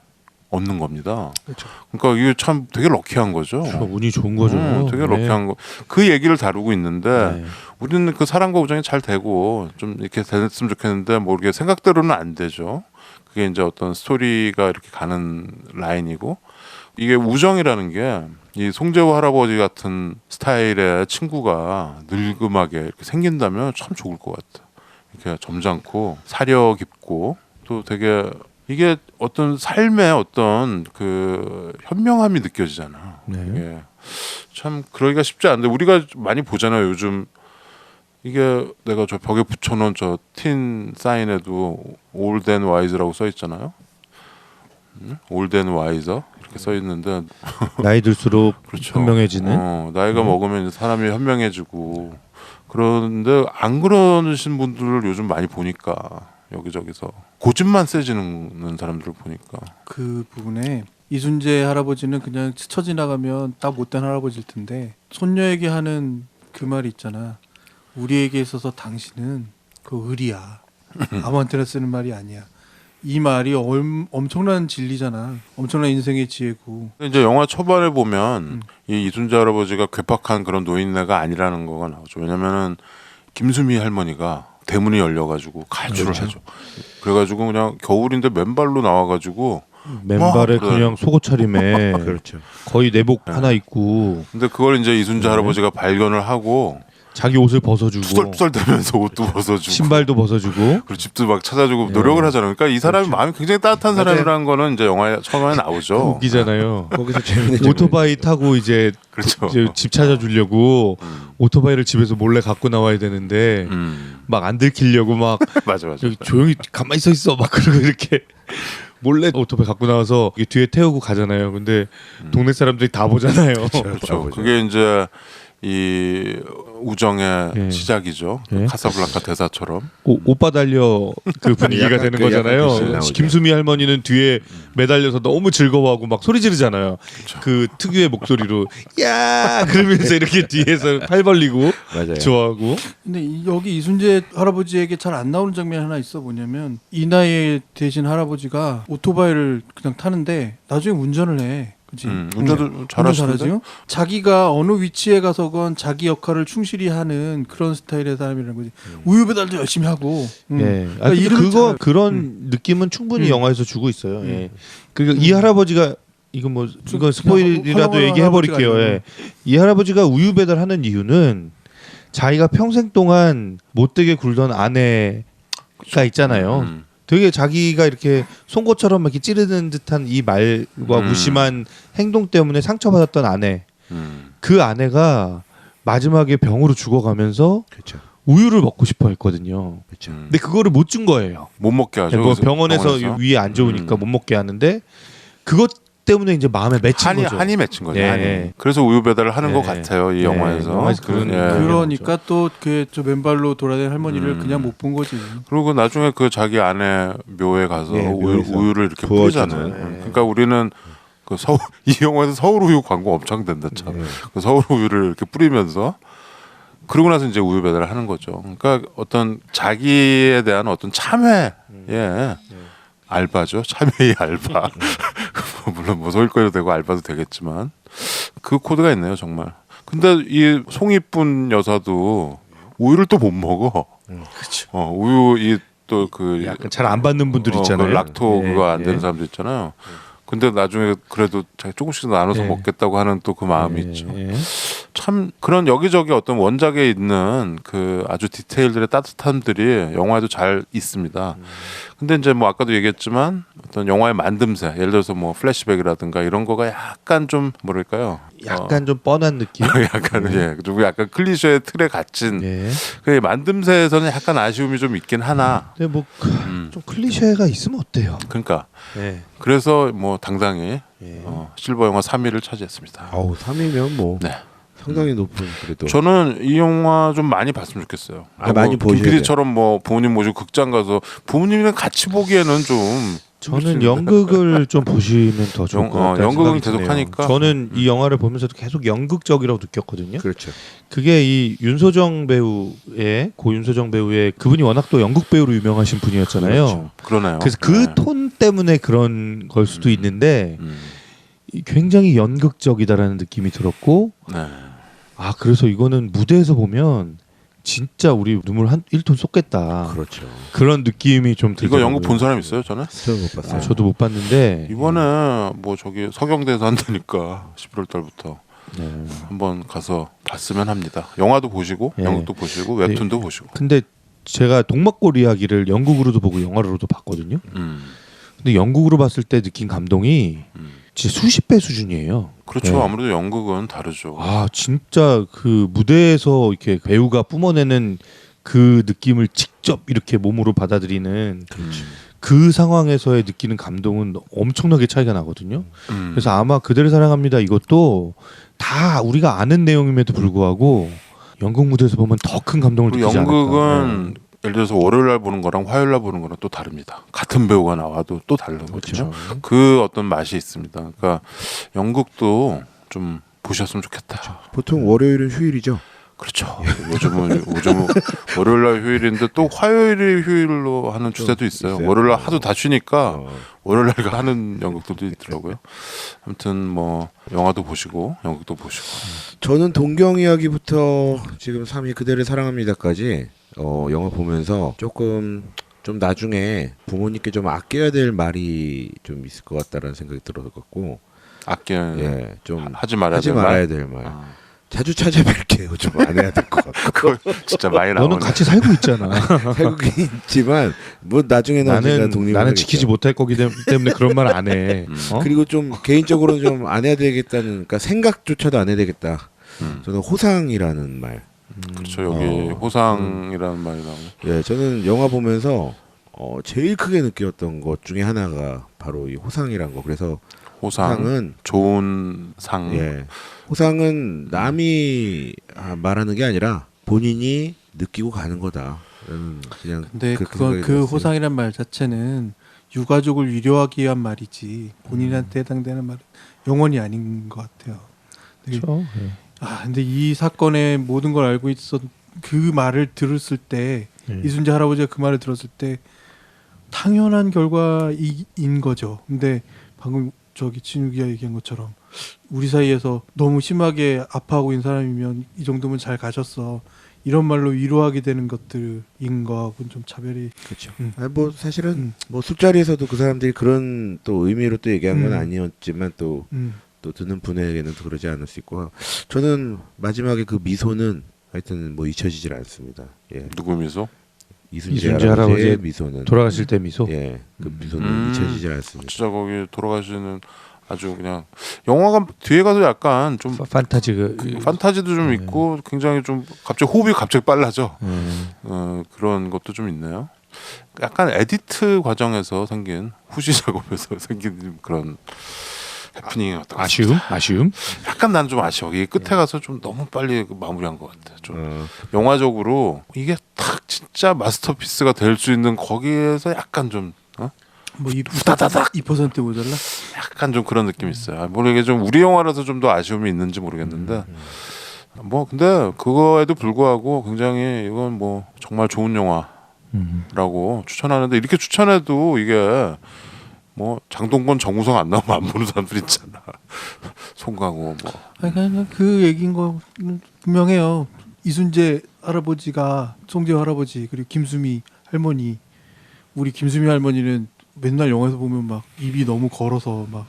얻는 겁니다. 그렇죠. 그러니까 이게 참 되게 럭키한 거죠. 운이 좋은 거죠. 되게 럭키한 거. 그 얘기를 다루고 있는데 우리는 그 사랑과 우정이 잘 되고 좀 이렇게 됐으면 좋겠는데 뭐 이렇게 생각대로는 안 되죠. 그게 이제 어떤 스토리가 이렇게 가는 라인이고 이게 우정이라는 게 이 송재호 할아버지 같은 스타일의 친구가 늙음하게 이렇게 생긴다면 참 좋을 것 같아. 이렇게 점잖고 사려 깊고 또 되게 이게 어떤 삶의 어떤 그 현명함이 느껴지잖아. 이게 참 그러기가 쉽지 않은데 우리가 많이 보잖아요. 요즘 이게 내가 저 벽에 붙여놓은 저 틴 사인에도 Old and Wise라고 써 있잖아요. Old and Wiser 이렇게 써 있는데 나이 들수록 그렇죠. 현명해지는. 나이가 먹으면 이제 사람이 현명해지고 그런데 안 그러신 분들을 요즘 많이 보니까 여기저기서 고집만 세지는 사람들을 보니까 그 부분에 이순재 할아버지는 그냥 스쳐 지나가면 딱 못된 할아버지일 텐데 손녀에게 하는 그 말이 있잖아. 우리에게 있어서 당신은 그 을이야. 아무한테나 쓰는 말이 아니야. 이 말이 엄청난 진리잖아. 엄청난 인생의 지혜고. 이제 영화 초반에 보면 이 이순재 할아버지가 괴팍한 그런 노인네가 아니라는 거가 나오죠. 왜냐면은 김수미 할머니가 대문이 열려가지고 가출을 하죠. 그래가지고 그냥 겨울인데 맨발로 나와가지고 맨발에 그래. 그냥 속옷 차림에 그렇죠. 거의 내복 하나 입고 근데 그걸 이제 이순재 할아버지가 발견을 하고 자기 옷을 벗어주고 투덜투덜대면서 옷도 벗어주고 신발도 벗어주고 그리고 집도 막 찾아주고 노력을 하잖아요. 그러니까 이 사람이 마음이 굉장히 따뜻한 사람이라는 거는 이제 영화에 처음에 나오죠. 웃기잖아요. 거기서 재밌는 오토바이 타고 이제 그렇죠. 집 찾아주려고 오토바이를 집에서 몰래 갖고 나와야 되는데 막 안 들키려고 막 맞아. 저기 조용히 가만히 서 있어 막 그러고 이렇게 몰래 오토바이 갖고 나와서 이게 뒤에 태우고 가잖아요. 근데 동네 사람들이 다 보잖아요. 그렇죠. 그게 이제 이 우정의 예. 시작이죠. 예. 카사블랑카 대사처럼. 오빠 달려 그 분위기가 약간 되는 그 거잖아요. 약간 그 나오죠. 김수미 할머니는 뒤에 매달려서 너무 즐거워하고 막 소리 지르잖아요. 그 특유의 목소리로 야 그러면서 이렇게 뒤에서 팔 벌리고 맞아요. 좋아하고. 근데 여기 이순재 할아버지에게 잘 안 나오는 장면 하나 있어. 뭐냐면 이 나이에 되신 할아버지가 오토바이를 그냥 타는데 나중에 운전을 해. 그치? 운전도 운전 잘하시는데. 잘하지요? 자기가 어느 위치에 가서건 자기 역할을 충실히 하는 그런 스타일의 사람이라는 거지. 우유 배달도 열심히 하고. 예. 그러니까 이름을 그거 잘- 그런 느낌은 충분히 음. 영화에서 주고 있어요. 예. 그리고 이 할아버지가 이거 뭐 이거 스포일이라도 허용하는 얘기해 버릴게요. 할아버지가 예. 이 할아버지가 우유 배달하는 이유는 자기가 평생 동안 못되게 굴던 아내가 있잖아요. 되게 자기가 이렇게 송곳처럼 이렇게 찌르는 듯한 이 말과 무심한 행동 때문에 상처받았던 아내. 그 아내가 마지막에 병으로 죽어가면서 그렇죠. 우유를 먹고 싶어 했거든요. 그렇죠. 근데 그거를 못 준 거예요. 못 먹게 하죠. 뭐 그래서 병원에서 위에 안 좋으니까 못 먹게 하는데 그것 때문에 이제 마음에 맺힌 거죠. 한이 맺힌 거죠. 예. 한이. 그래서 우유 배달을 하는 예. 것 같아요. 이 예. 영화에서. 영화에서 그런 그러니까 또 그 저 맨발로 돌아다니는 할머니를 그냥 못 본 거지. 그리고 나중에 그 자기 아내 묘에 가서 예, 묘에서 우유를 이렇게 부어주는. 뿌리잖아요. 그러니까 우리는 그 서울 이 영화에서 서울 우유 광고 엄청 된다 참. 그 서울 우유를 이렇게 뿌리면서 그러고 나서 이제 우유 배달을 하는 거죠. 그러니까 어떤 자기에 대한 어떤 참회, 예, 알바죠. 참회의 알바. 물론 뭐 소일거리도 되고 알바도 되겠지만 그 코드가 있네요 정말. 근데 이 송이뿐 여사도 우유를 또 못 먹어. 그렇죠. 우유 이 또 그 약간 잘 안 받는 분들 있잖아요. 그 락토 예, 그거 안 되는 예. 사람들 있잖아요. 근데 나중에 그래도 자기 조금씩 나눠서 예. 먹겠다고 하는 또 그 마음이 예, 있죠. 예. 참 그런 여기저기 어떤 원작에 있는 그 아주 디테일들의 따뜻함들이 영화에도 잘 있습니다. 근데 이제 뭐 아까도 얘기했지만 어떤 영화의 만듦새, 예를 들어서 뭐 플래시백이라든가 이런 거가 약간 좀 뭐랄까요? 약간 좀 뻔한 느낌. 약간 예, 그리고 약간 클리셰의 틀에 갇힌 예. 그 만듦새에서는 약간 아쉬움이 좀 있긴 하나. 근데 뭐 좀 클리셰가 있으면 어때요? 그러니까 예. 그래서 뭐 당당히 예. 실버 영화 3위를 차지했습니다. 아우 3위면 뭐 네. 상당히 높은 그래도. 저는 이 영화 좀 많이 봤으면 좋겠어요. 아, 많이 보셔야 김PD처럼 뭐 부모님 모시고 극장 가서 부모님이랑 같이 보기에는 좀 저는 연극을 좀 보시면 더 좋을 것 같아요. 연극은 계속 하니까 저는 이 영화를 보면서도 계속 연극적이라고 느꼈거든요. 그렇죠. 그게 이 윤소정 배우의 고윤소정 배우의 그분이 워낙 또 연극 배우로 유명하신 분이었잖아요. 그러네요. 그래서 그 톤 때문에 그런 걸 수도 있는데 음. 굉장히 연극적이다라는 느낌이 들었고 네. 아 그래서 이거는 무대에서 보면 진짜 우리 눈물 한 1톤 쏟겠다. 그렇죠. 그런 느낌이 좀 이거 들더라고요. 연극 본 사람 있어요, 저는? 저는 못 봤어요. 저도 못 봤는데 이번에 뭐 저기 서경대에서 한다니까 11월 달부터 네. 한번 가서 봤으면 합니다. 영화도 보시고 예. 연극도 보시고 웹툰도 보시고. 근데 제가 동막골 이야기를 연극으로도 보고 영화로도 봤거든요. 근데 연극으로 봤을 때 느낀 감동이 진짜 수십 배 수준이에요. 그렇죠. 네. 아무래도 연극은 다르죠. 아 진짜 그 무대에서 이렇게 배우가 뿜어내는 그 느낌을 직접 이렇게 몸으로 받아들이는 그 상황에서의 느끼는 감동은 엄청나게 차이가 나거든요. 그래서 아마 그대를 사랑합니다 이것도 다 우리가 아는 내용임에도 불구하고 연극 무대에서 보면 더 큰 감동을 그리고 느끼지 않을까. 연극은 예를 들어서 월요일 날 보는 거랑 화요일 날 보는 거랑 또 다릅니다. 같은 배우가 나와도 또 다르거든요. 그 어떤 맛이 있습니다. 그러니까 연극도 좀 보셨으면 좋겠다. 보통 월요일은 휴일이죠. 그렇죠. 요즘은 월요일 날 휴일인데 또 화요일이 휴일로 하는 추세도 있어요. 있어요? 월요일 날 하도 다 쉬니까 월요일 날 하는 연극들도 있더라고요. 아무튼 뭐 영화도 보시고 연극도 보시고. 저는 동경 이야기부터 지금 3위 그대를 사랑합니다까지 영화 보면서 조금 좀 나중에 부모님께 좀 아껴야 될 말이 좀 있을 것 같다라는 생각이 들어갖고 예, 좀 하지 말아야 하지 될 말? 말아야 될 말. 자주 찾아뵐게요. 좀 안 해야 될 것 같고. 그거 진짜 많이 나오네. 너는 같이 살고 있잖아. 살고긴 있지만 뭐 나중에는 언젠가 독립을 나는 하겠죠. 지키지 못할 거기 때문에 그런 말 안 해. 어? 그리고 좀 개인적으로는 좀 안 해야 되겠다는 그러니까 생각조차도 안 해야 되겠다. 저는 호상이라는 말. 그렇죠. 여기 호상이라는 말이 나오네. 예, 저는 영화 보면서 제일 크게 느꼈던 것 중에 하나가 바로 이 호상이란 거. 그래서 호상은 좋은 상. 예. 호상은 남이 바라는 게 아니라 본인이 느끼고 가는 거다. 그냥 근데 그렇게 그건 생각이 그 들었어요. 호상이란 말 자체는 유가족을 위로하기 위한 말이지 본인한테 해당되는 말은 영원히 아닌 것 같아요. 되게 그렇죠. 예. 근데 이 사건의 모든 걸 알고 있었 그 말을 들었을 때 예. 이순재 할아버지가 그 말을 들었을 때 당연한 결과인 거죠. 근데 방금 저기 진욱이가 얘기한 것처럼 우리 사이에서 너무 심하게 아파하고 있는 사람이면 이 정도면 잘 가셨어. 이런 말로 위로하게 되는 것들인 거하고는 좀 차별이. 그렇죠. 음. 뭐 사실은 뭐 술자리에서도 그 사람들이 그런 또 의미로 또 얘기한 건 아니었지만 또 듣는 분에게는 또 그러지 않을 수 있고 저는 마지막에 그 미소는 하여튼 뭐 잊혀지질 않습니다. 예. 누구 미소? 이순재 이순재 할아버지의 할아버지의 미소는 돌아가실 때 미소. 예, 그 미소는 잊혀지질 않습니다. 진짜 거기 돌아가시는 아주 그냥 영화가 뒤에 가서 약간 좀 판타지 판타지도 좀 있고 굉장히 좀 갑자기 호흡이 갑자기 빨라져. 음. 그런 것도 좀 있네요. 약간 에디트 과정에서 생긴 후시 작업에서 생긴 그런 해프닝이 어떤 아쉬움. 약간 나는 좀 아쉬워. 이게 끝에 가서 좀 너무 빨리 마무리한 것 같아. 좀 영화적으로 이게 딱 진짜 마스터피스가 될 수 있는 거기에서 약간 좀 뭐 후다다닥 2% 모자라? 약간 좀 그런 느낌이 있어요. 물론 이게 좀 우리 영화라서 좀 더 아쉬움이 있는지 모르겠는데 뭐 근데 그거에도 불구하고 굉장히 이건 뭐 정말 좋은 영화라고 추천하는데 이렇게 추천해도 이게 뭐 장동건 정우성 안 나오면 안 보는 사람들 있잖아. 송강호 뭐. 그냥 그 얘기인 거 분명해요. 이순재 할아버지가 송재호 할아버지 그리고 김수미 할머니 우리 김수미 할머니는 맨날 영화에서 보면 막 입이 너무 걸어서 막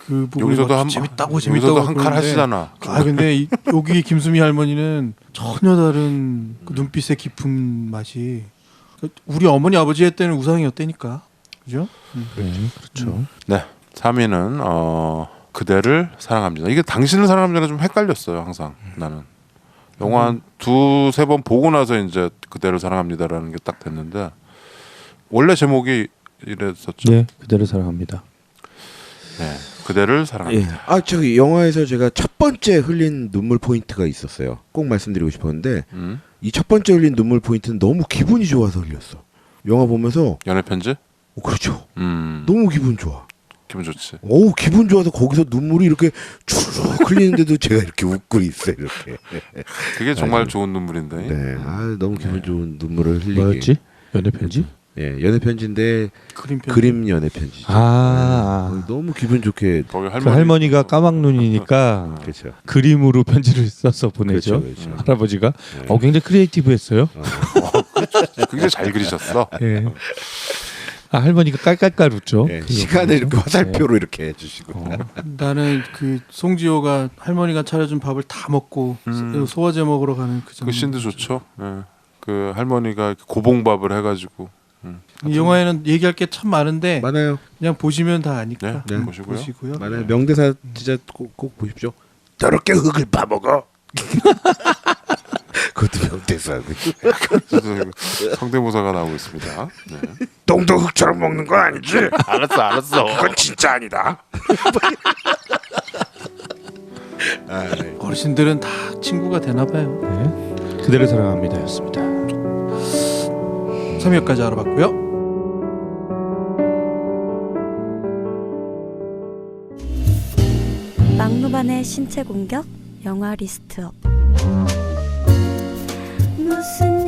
그 부분이 여기서도 한 재밌다고 여기서도 한 칼 그러는데 하시잖아. 근데 여기 김수미 할머니는 전혀 다른 그 눈빛의 깊은 맛이 우리 어머니 아버지 때는 우상이었다니까 그죠? 그렇죠. 네, 3위는 그대를 사랑합니다. 이게 당신을 사랑합니다가 좀 헷갈렸어요. 항상 나는 영화 한 2-3번 보고 나서 이제 그대를 사랑합니다라는 게 딱 됐는데 원래 제목이 이랬었죠. 네, 그대를 사랑합니다. 네, 그대를 사랑합니다. 예. 저기 영화에서 제가 첫 번째 흘린 눈물 포인트가 있었어요. 꼭 말씀드리고 싶었는데 이 첫 번째 흘린 눈물 포인트는 너무 기분이 좋아서 흘렸어. 영화 보면서 연애 편지? 그렇죠. 너무 기분 좋아. 기분 좋지. 기분 좋아서 거기서 눈물이 이렇게 쭉 흘리는데도 제가 이렇게 웃고 있어요. 이렇게. 그게 정말 좋은 눈물인데. 네. 너무 기분 좋은 눈물을 흘리기. 뭐였지? 연애 편지? 예, 연애 편지인데 그림 편지. 그림 연애 편지죠. 너무 기분 좋게. 거기 그 할머니가 까막 눈이니까 그렇죠. 그림으로 편지를 써서 보내죠. 그렇죠. 할아버지가. 네. 굉장히 크리에이티브했어요. 굉장히 잘 그리셨어. 예. 할머니가 깔깔깔 웃죠. 예, 시간을 이렇게 화살표로 이렇게 해주시고. 나는 그 송지효가 할머니가 차려준 밥을 다 먹고 소화제 먹으러 가는 그 장면. 그 씬도 좋죠. 예. 그 할머니가 고봉밥을 해가지고. 이 영화에는 얘기할 게 참 많은데 많아요. 그냥 보시면 다 아니까. 네, 보시고요. 많아요. 명대사 진짜 꼭 보십시오. 저렇게 흙을 파먹어. 그것도 명대사고. 성대모사가 나오고 있습니다. 네. 똥도 흙처럼 먹는 건 아니지? 알았어. 그건 진짜 아니다. 어르신들은 다 친구가 되나 봐요. 네. 그대를 사랑합니다였습니다. 3위까지 알아봤고요. 막루반의 신체 공격 영화 리스트업 무슨